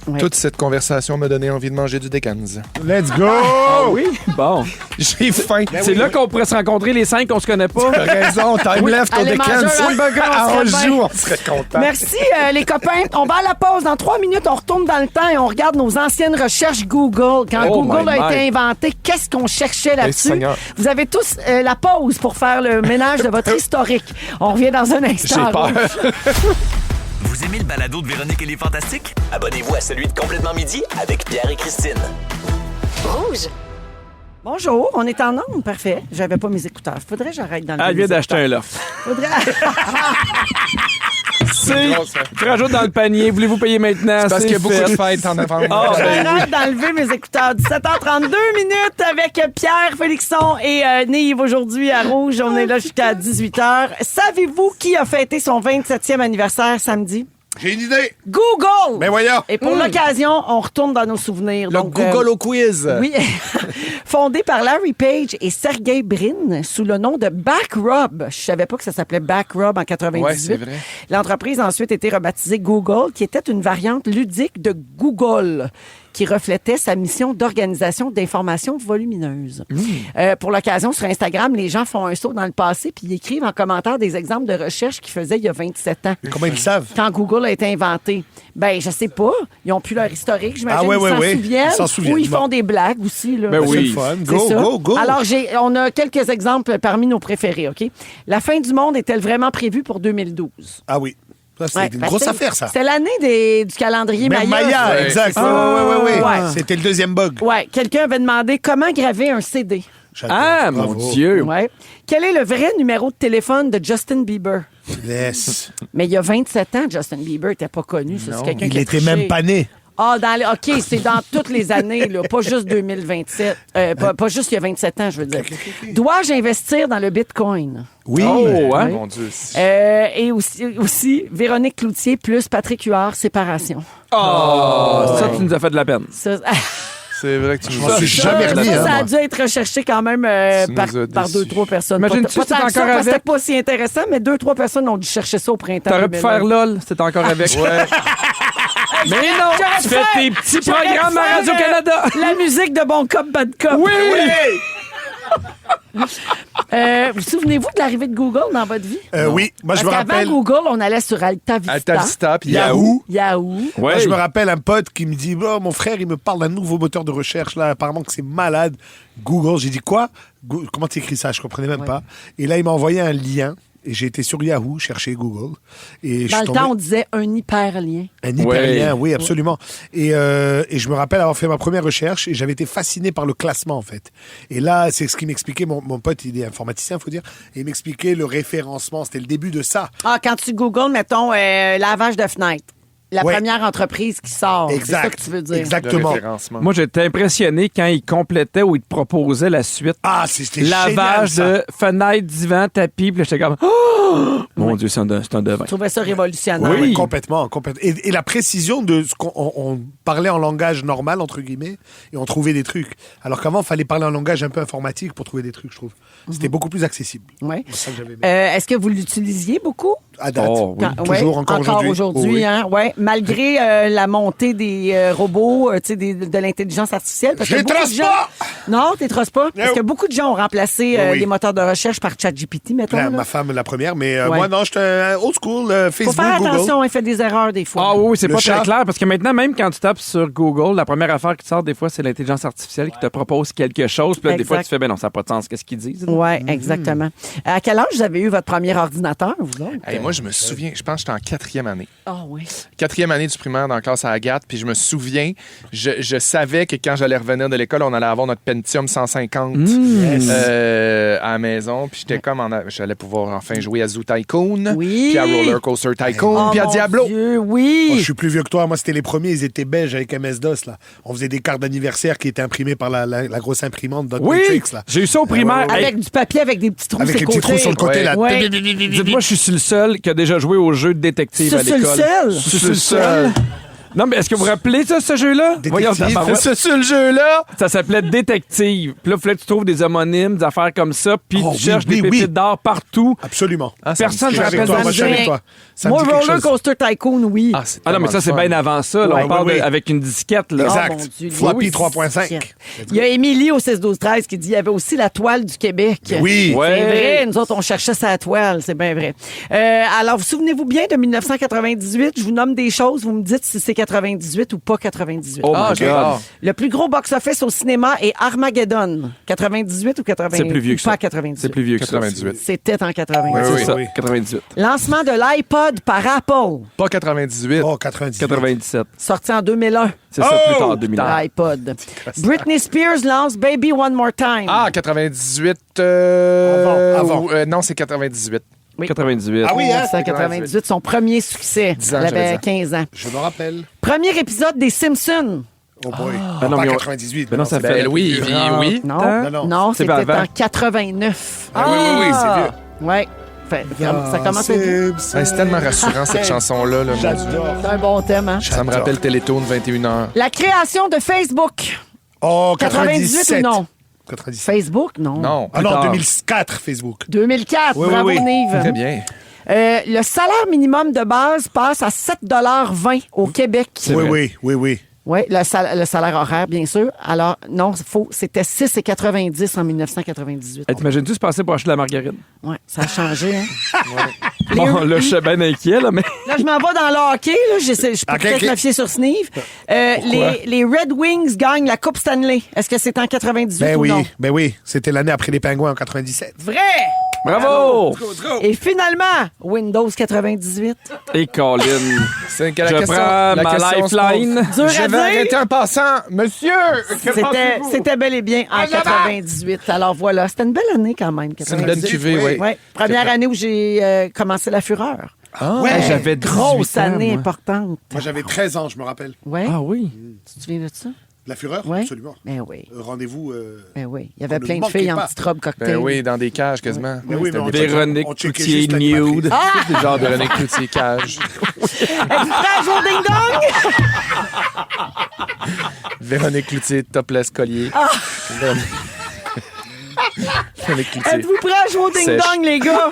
Ouais. Toute cette conversation m'a donné envie de manger du Decans. Let's go! Ah oui? Bon. J'ai faim. C'est là qu'on pourrait se rencontrer les 5 qu'on se connaît pas. T'as raison, time left au allez manger Decans. un hamburger, on On serait joue, bien. on serait content. Merci, les copains. On va à la pause. Dans 3 minutes, on retourne dans le temps et on regarde nos anciennes recherches Google. Quand Oh Google my a été God. inventé, qu'est-ce qu'on cherchait là-dessus? Seigneur. Vous avez tous la pause pour faire le ménage de votre historique. On revient dans un instant. J'ai peur. Vous aimez le balado de Véronique et les Fantastiques? Abonnez-vous à celui de Complètement Midi avec Pierre et Christine. Rouge. Bonjour, on est en onde. Parfait. J'avais pas mes écouteurs. Faudrait que j'arrête dans le Elle vient d'acheter un loft. Faudrait... C'est. Tu rajoutes dans le panier. Voulez-vous payer maintenant? Parce qu'il y a beaucoup de fait. fêtes en avant. Ah, ben J'arrête d'enlever mes écouteurs. 17h32 minutes avec Pierre Félixon et Nive aujourd'hui à Rouge. On est là jusqu'à 18h. Savez-vous qui a fêté son 27e anniversaire samedi? J'ai une idée. Google! Mais voyons. Et pour l'occasion, on retourne dans nos souvenirs. Le Donc, Google au quiz. oui. Fondé par Larry Page et Sergey Brin sous le nom de Backrub. Je savais pas que ça s'appelait Backrub en 98. Ouais, c'est vrai. L'entreprise a ensuite été rebaptisée Google, qui était une variante ludique de Google, qui reflétait sa mission d'organisation d'informations volumineuses. Pour l'occasion, sur Instagram, les gens font un saut dans le passé puis ils écrivent en commentaire des exemples de recherches qu'ils faisaient il y a 27 ans. Comment ils le savent? Quand Google a été inventé. Ben, je sais pas. Ils ont plus leur historique, j'imagine. Ah ouais, ouais, ils s'en ouais. souviennent. Ils s'en souviennent. Ou ils Bon. font des blagues aussi. Là. Ben C'est oui. le fun. C'est Go, ça. go, go. Alors, on a quelques exemples parmi nos préférés, OK? La fin du monde est-elle vraiment prévue pour 2012? Ah oui. Ça, c'est Ouais, une parce grosse que affaire, ça. C'est l'année du calendrier Même Maya. Maya, Ouais, exact. c'est Ouais, ouais, ouais, ouais. Ouais. C'était le deuxième bug. Ouais, quelqu'un avait demandé comment graver un CD. J'adore. Ah, Bravo. mon Dieu. Ouais. Quel est le vrai numéro de téléphone de Justin Bieber? Laisse. Mais il y a 27 ans, Justin Bieber n'était pas connu. Ça, c'est quelqu'un Il qui a était triché. même pas né. OK, c'est dans toutes les années, là, pas juste 2027. Pas juste il y a 27 ans, je veux dire. Dois-je investir dans le Bitcoin? Oui. Oh, ouais. Mon Dieu. Et aussi, Véronique Cloutier plus Patrick Huard, séparation. Ça, tu nous as fait de la peine. Ça, C'est vrai que tu Je nous m'en as suis jamais remis. ça hein, a dû être recherché quand même Tu par nous as 2-3 personnes. Imagine-tu Pas si t'es tant que ça, encore parce que c'était avec? pas si intéressant, mais 2-3 personnes ont dû chercher ça au printemps. T'aurais pu 2001. faire LOL, c'était encore avec. Ouais. Mais non, J'aurais tu pu fais faire- tes petits j'aurais pu programmes à faire, Radio-Canada. La musique de Bon Cop, Bad Cop. Oui! Vous souvenez-vous de l'arrivée de Google dans votre vie? Oui, moi je Parce me qu'avant rappelle. Google, on allait sur Alta Vista. Alta Vista, puis Yahoo. Yahoo. Moi, je me rappelle un pote qui me dit mon frère, il me parle d'un nouveau moteur de recherche, là, apparemment que c'est malade. Google. J'ai dit quoi? Comment tu écris ça? Je comprenais même pas. Et là, il m'a envoyé un lien. Et j'ai été sur Yahoo chercher Google. Et je Dans suis le tombé- temps, on disait un hyperlien. Un hyperlien, oui, absolument. Et je me rappelle avoir fait ma première recherche et j'avais été fasciné par le classement, en fait. Et là, c'est ce qu'il m'expliquait. Mon pote, il est informaticien, faut dire. Et il m'expliquait le référencement. C'était le début de ça. Ah, quand tu googles, mettons, lavage de fenêtre. La Ouais. première entreprise qui sort. C'est ça que tu veux dire. Exactement. Moi, j'étais impressionné quand il complétait ou il te proposait la suite. Ah, c'était Lavage génial, de fenêtres, divans, tapis. Puis là, j'étais comme, oh! Mon Dieu, c'est un devin. Je trouvais ça révolutionnaire. Oui. Oui, complètement. Et la précision de ce on parlait en langage normal, entre guillemets, et on trouvait des trucs. Alors qu'avant, il fallait parler en langage un peu informatique pour trouver des trucs, je trouve. C'était beaucoup plus accessible. Ouais. C'est ça que j'avais aimé. Est-ce que vous l'utilisiez beaucoup? À date. Oh, oui. Toujours, encore aujourd'hui. Oui. Hein? Ouais. Malgré la montée des robots, tu sais, de l'intelligence artificielle. Parce Je que les beaucoup de trace gens- pas! Non, tu les traces pas. Parce Non. que beaucoup de gens ont remplacé Oui. les moteurs de recherche par ChatGPT, mettons. là. Ma femme, la première, mais Ouais. moi, non, j'étais old school, Faut Facebook, faire Google. attention, il fait des erreurs des fois. Ah oui, c'est Le pas chat. très clair parce que maintenant, même quand tu tapes sur Google, la première affaire qui te sort des fois, c'est l'intelligence artificielle qui te propose quelque chose. Puis là, des fois, Exact. tu fais, ben non, ça n'a pas de sens. Qu'est-ce qu'ils disent? Oui, exactement. À quel âge vous avez eu votre premier ordinateur, vous autres? Hey, moi, je me souviens, je pense que j'étais en 4e année. Ah oui. 4e année du primaire dans la classe à Agathe, puis je me souviens, je savais que quand j'allais revenir de l'école, on allait avoir notre Pentium 150 à la maison, puis j'étais comme, j'allais pouvoir enfin jouer à Zoo Tycoon, Oui. puis à Roller Coaster Tycoon, Oh, puis à mon Diablo. Dieu, Moi, oui. je suis plus vieux que toi. Moi, c'était les premiers. Ils étaient belges avec MS-DOS, là. On faisait des cartes d'anniversaire qui étaient imprimées par la grosse imprimante Oui! Matrix, là. J'ai eu ça au primaire. Hey, Avec du papier avec des petits trous Avec sur les les petits côtés. trous sur le côté, Ouais. là. Ouais. dites-moi, je suis le seul qui a déjà joué au jeu de détective C'est à l'école. le seul? Je suis le seul. Non, mais est-ce que vous vous rappelez ça, ce jeu-là? Voyons, tabarouette. C'est le jeu-là! Ça s'appelait Détective. Puis là, il fallait que tu trouves des homonymes, des affaires comme ça, puis Oh, tu oui, cherches oui, des oui. pépites d'or partout. Absolument. Personne Je ne suis avec rappelle toi. dans Moi, le je suis avec jeu. toi. Ça me Moi, dit quelque Roller chose. Coaster Tycoon, oui. Ah non, mais ça, c'est bien avant ça. Là. Ouais. On parle Oui, oui. avec une disquette. Là. Exact. Oh, mon Dieu, Floppy oui. 3.5. Il y a Émilie au 6-12-13 qui dit il y avait aussi la toile du Québec. Oui. Ouais. C'est vrai, nous autres, on cherchait sa toile, c'est bien vrai. Alors, vous souvenez-vous bien de 1998? Je vous nomme des choses, vous me dites si c'est 98 ou pas 98. Oh Ah, my ok. God. Ah. Le plus gros box-office au cinéma est Armageddon. 98 ou 98? C'est plus vieux que ça. Pas 98. C'est plus vieux que ça. 98. C'était en 98. C'est Oui, ça, oui. 98. Lancement de l'iPod par Apple, Pas 98. Oh, 90. 97. sorti en 2001. C'est ça, plus tard, 2000. L'iPod. Britney Spears lance Baby One More Time. Ah, 98. Avant. Non, c'est 98. Oui. 98. Ah oui, hein? 1998, son premier succès. 10 ans, Elle j'allais avait dire. 15 ans. Je me rappelle. Premier épisode des Simpsons. Oh boy. Ah non, Pas mais on- 98. Ben non, ça c'est- fait- Ben oui, oui. Non, Non, non, C'est c'était pas avant. en 89. Ah oui, oui, oui, c'est vieux. Ouais. Ça commence à être... C'est tellement rassurant, cette chanson-là. Là, mon Dieu. J'adore. C'est un bon thème, hein? Ça me rappelle Télétoon 21h. La création de Facebook. Oh, 98 97. ou non? 97. Facebook, non. Non. Ah non, tard. 2004, Facebook. 2004, Oui, oui, bravo oui. Nive. Très bien. Le salaire minimum de base passe à 7,20 $ au Québec. Oui, oui. Oui, le salaire horaire, bien sûr. Alors, non, c'était 6,90 en 1998. Hey, t'imagines-tu se passer pour acheter de la margarine? Oui, ça a changé. Hein? Bon, là, je suis bien inquiet, là, mais. Là, je m'en vais dans le hockey. Là. Je peux Ok, peut-être ok. me fier sur Sneeve. Les Red Wings gagnent la Coupe Stanley. Est-ce que c'est en 98 Ben ou oui, non? ben oui. C'était l'année après les Pingouins en 97. Vrai! Bravo! Et finalement, Windows 98. Et Colin. C'est que Je prends ma question se pose. lifeline. Dur à Je vais dire. arrêter en passant. Monsieur! C'était bel et bien en 98. Alors voilà, c'était une belle année quand même. C'est une belle 98. cuvée, oui. Ouais. Première année où j'ai commencé la fureur. Ouais. J'avais 18 Grosse ans, année moi. importante. Moi, j'avais 13 ans, je me rappelle. Ouais. Ah oui. Tu te souviens de ça? La fureur? Ouais. Absolument. Ben oui. Rendez-vous. Ben oui. Il y avait On ne plein de manquait filles en pas. petite robe cocktail. Ben oui, dans des cages quasiment. Mais oui, mais on Véronique on checkait Cloutier juste l'animatrice. nude. C'est des genres de Véronique Cloutier cage. Êtes-vous prêts à jouer au ding-dong? Véronique Cloutier topless collier. Véronique Cloutier. Êtes-vous prêts à jouer au ding-dong, les gars?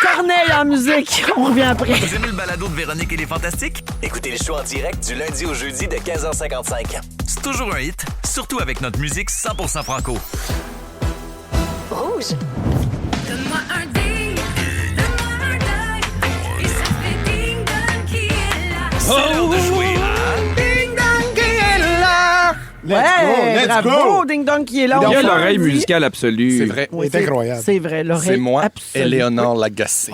Corneille en musique. On revient après. Vous aimez le balado de Véronique et les Fantastiques? Écoutez le show en direct du lundi au jeudi de 15h55. C'est toujours un hit, surtout avec notre musique 100% franco. Rouge. Donne-moi un ding, donne-moi un ding, et ça fait ding dong qui est là. C'est l'heure de jouer à... Ouais, let's bravo, go. ding-dong qui est là. Il y a On l'oreille dit- musicale absolue. C'est vrai. Oui, C'est incroyable. C'est vrai, l'oreille C'est moi, absolue. Éléonore Lagacé.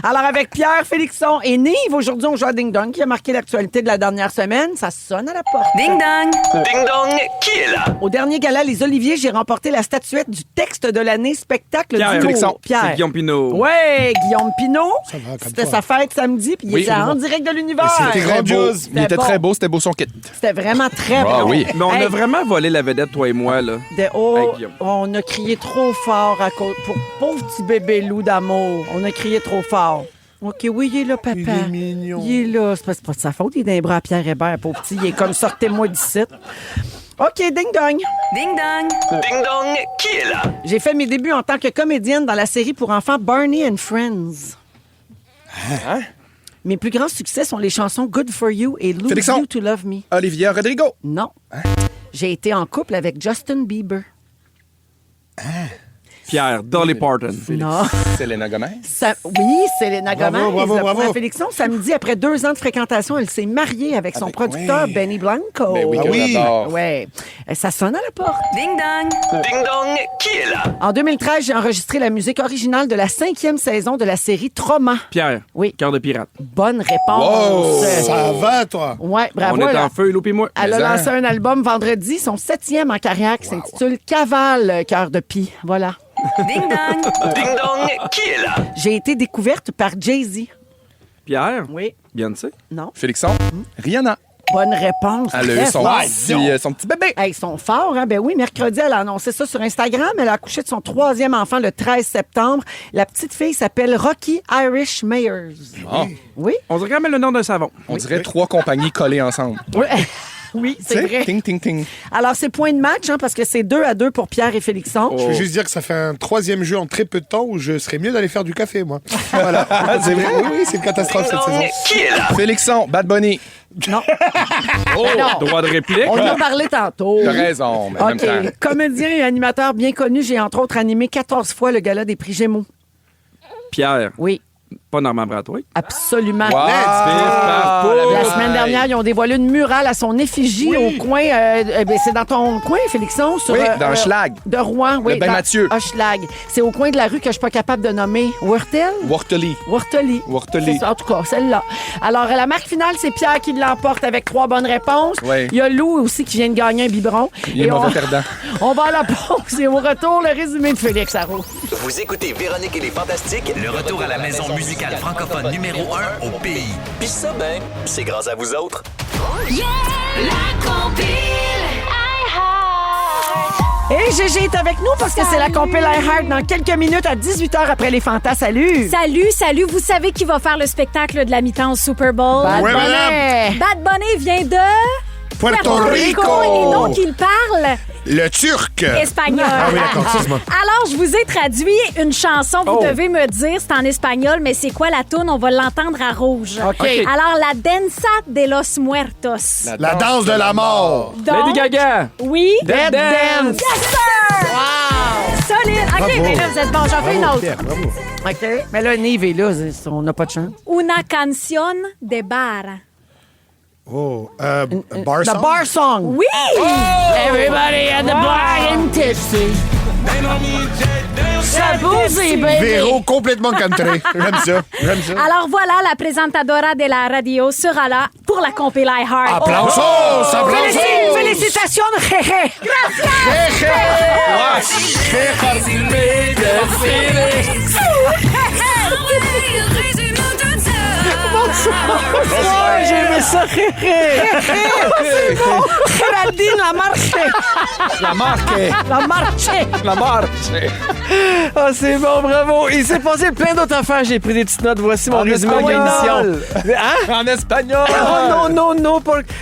Alors, avec Pierre, Félixon et Nive, aujourd'hui, on joue à Ding Dong qui a marqué l'actualité de la dernière semaine. Ça sonne à la porte. Ding dong. Ding dong, qui est là? Au dernier gala Les Oliviers, j'ai remporté la statuette du texte de l'année spectacle Pierre, d'humour. Félixon. Pierre. C'est Guillaume Pinot. Ouais, Guillaume Pinot. Ça va, C'était calme-toi. sa fête samedi, puis il Oui, était en absolument. direct de l'univers. C'était Très beau. grandiose. Il était bon. très beau, c'était beau son kit. C'était vraiment très Ah bon. oui. Mais on Hey, a vraiment volé la vedette, toi et moi, là. Hey, Guillaume. on a crié trop fort à cause pour pauvre petit bébé loup d'amour. On a crié trop fort. OK, oui, il est là, papa. Il est mignon. Il est là. C'est pas de sa faute. Il est d'un bras à Pierre Hébert, pauvre petit. Il est comme sortez-moi d'ici. OK, ding-dong. Ding dong. Ding dong, qui est là? J'ai fait mes débuts en tant que comédienne dans la série pour enfants Barney and Friends. Hein? Mes plus grands succès sont les chansons Good for You et Lose Félixon. You to Love Me. Olivia Rodrigo. Non. J'ai été en couple avec Justin Bieber. Pierre, Dolly Parton. Non. Selena Gomez. Oui, Selena Gomez. Bravo, bravo. Félixon, samedi, après 2 ans de fréquentation, elle s'est mariée avec son producteur oui. Benny Blanco. Ben oui, Ah que oui. j'adore. Ouais. Ça sonne à la porte. Ding dong. Ding dong, qui est là? En 2013, j'ai enregistré la musique originale de la 5e saison de la série Trauma. Pierre. Oui. Cœur de pirate. Bonne réponse. Ça va, toi? Ouais, bravo. on est elle a- en feu, Loup et moi. Elle a Mais hein. lancé un album vendredi, son 7e en carrière, qui s'intitule Cavale, Cœur de Pie. Voilà. Ding dong. Ding dong, qui est là? J'ai été découverte par Jay-Z. Pierre. Oui. Beyoncé. Non. Félixon. Rihanna. Bonne réponse. Elle a eu Très son fort. petit bébé. Hey, ils sont forts, hein? Ben oui, mercredi, elle a annoncé ça sur Instagram. Elle a accouché de son 3e enfant le 13 septembre. La petite fille s'appelle Rocky Irish Meyers. Ah. Oui? On dirait quand même le nom d'un savon. On dirait 3 compagnies collées ensemble. Oui, oui, c'est Tu sais, vrai. Ting, ting, ting. Alors, c'est point de match, hein, parce que c'est 2-2 pour Pierre et Félixon. Je veux juste dire que ça fait un 3e jeu en très peu de temps où je serais mieux d'aller faire du café, moi. Voilà. C'est vrai? Oui, oui, c'est une catastrophe Ding cette saison. dong, qui est là? Félixon. Bad Bunny. Non, Oh, non. droit de réplique. on en a parlé tantôt. T'as raison, mais en même OK. temps. Comédien et animateur bien connu, j'ai entre autres animé 14 fois le gala des prix Gémeaux. Pierre. Oui, Pas Normand Brathwaite. absolument. Wow. Pif, paf, pouf. La semaine dernière, ils ont dévoilé une murale à son effigie au coin. C'est dans ton coin, Félixon? Sur, Oui, dans Schlag. De Rouen, oui. Le Bain dans Mathieu. Schlag. C'est au coin de la rue que je suis pas capable de nommer. Wurtel? Wortely. Wurteli. Wurteli. C'est ça, en tout cas, celle-là. Alors, la marque finale, c'est Pierre qui l'emporte avec 3 bonnes réponses. Oui. Il y a Lou aussi qui vient de gagner un biberon. Il est Et mauvais perdant. On va à la pause et au retour, le résumé de Félix Arro. Vous écoutez Véronique et les Fantastiques, le retour à la maison musicale francophone numéro 1 au pays. Puis ça, ben, c'est grâce à vous autres. Yeah! La compile. Et Gégé est avec nous parce que c'est la compil iHeart dans quelques minutes à 18h après les Fantas. Salut! Salut. Vous savez qui va faire le spectacle de la mi-temps au Super Bowl? Bad Ouais, Bunny. Bad Bunny vient de Puerto Rico! Et donc, il parle Le Turc! espagnol. Ah oui, d'accord, excuse-moi. Alors, je vous ai traduit une chanson. Vous Oh. devez me dire, c'est en espagnol, mais c'est quoi la toune? On va l'entendre à rouge. OK. Alors, la danza de los muertos. La danse de la mort! Donc, Lady Gaga. oui. Dead Dance. Yes, sir! Wow! Solide. OK, Bravo. mais là, vous êtes bon. J'en fais une Bravo, autre. Pierre, bravo. OK. Mais là, Nive est là. On n'a pas de chance. Una canción de bar. Oh, bar The song? Bar Song. Oui! Everybody at the bar and tipsy. Ça bouge, baby. Véro complètement country. J'aime ça. Alors voilà, la présentadora de la radio sera là pour la compil iHeart. Applausos! Applausos! Félicitations, Réré. résume-nous tout ça. Ouais, j'ai aimé ça, C'est bon! Géraldine, la marche! La marque. La marche! La marque. Ah, c'est bon, bravo. Il s'est passé plein d'autres affaires. J'ai pris des petites notes. Voici mon En résumé de espagnol. l'émission. Hein? En espagnol. Oh,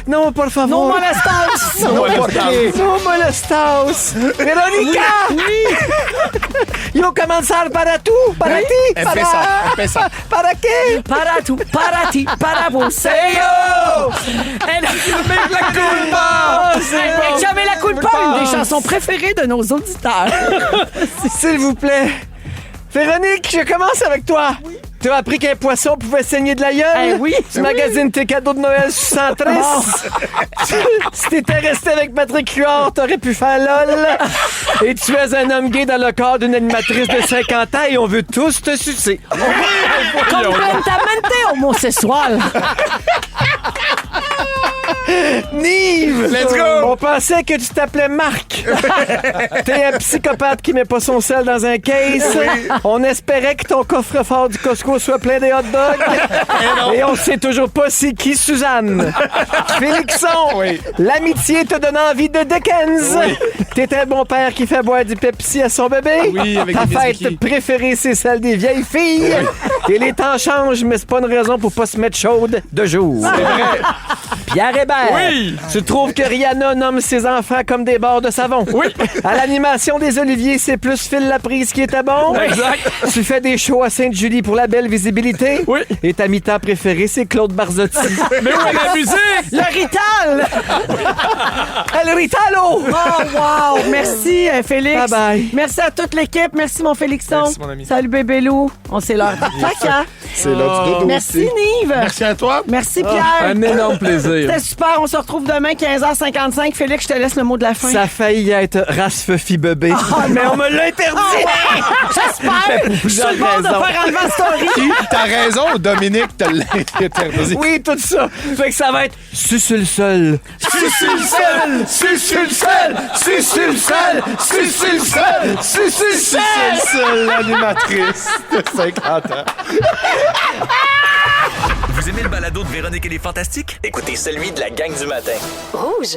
non, por favor. Non molestas! No, ¿por qué? No molestas. Verónica. Yo comenzar para tú, para ti, Empieza. ¿Para qué? Para tú, para ti, para vos. La culpa. C'est J'avais la culpa, une des chansons préférées de nos auditeurs. S'il vous plaît. Véronique, je commence avec toi. Tu as appris qu'un poisson pouvait saigner de la gueule? Oui. Tu magasines tes cadeaux de Noël sur Centris. Si t'étais resté avec Patrick Huard, t'aurais pu faire LOL. Et tu es un homme gay dans le corps d'une animatrice de 50 ans et on veut tous te sucer. Completamente homosexual. Nive! Let's go! On pensait que tu t'appelais Marc. T'es un psychopathe qui met pas son sel dans un case. On espérait que ton coffre-fort du Costco soit plein de hot dogs. Et on sait toujours pas c'est qui Suzanne. Félixon, l'amitié te donne envie de Dickens. T'es un bon père qui fait boire du Pepsi à son bébé. Oui, avec Ta des fête Mizuki. préférée, c'est celle des vieilles filles. Et les temps changent, mais c'est pas une raison pour pas se mettre chaude de jour. Pierre Hébert, tu trouves que Rihanna nomme ses enfants comme des barres de savon? Oui. À l'animation des Oliviers, c'est plus Phil Laprise qui était bon? Exact. Tu fais des shows à Sainte-Julie pour la belle visibilité? Oui. Et ta mi-temps préférée, c'est Claude Barzotti. Mais où est la musique? Le Rital! El Ritalo! Oh, wow! Merci, Félix. Bye-bye. Merci à toute l'équipe. Merci, mon Félixon. Merci, mon ami. Salut, bébé Lou. On s'est l'heure du caca. C'est là du dodo. Merci, aussi. Nive. Merci à toi. Merci, Pierre. Un énorme plaisir. C'était super. On se retrouve demain, 15h55. Félix, je te laisse le mot de la fin. Ça a failli être Rasfefi bébé. mais on me l'a interdit! J'espère. Je suis sur le bord de raisons. faire enlever la story. T'as raison, Dominique, te l'a interdit. Oui, tout ça. Fait que ça va être sucer le sol. Sucer le sol! Sucer le sol! Sucer le sol! Sucer le sol! Sucer le sol! C'est seule l'animatrice de 50 ans. Vous aimez le balado de Véronique et les Fantastiques? Écoutez celui de la gang du matin. Rouge.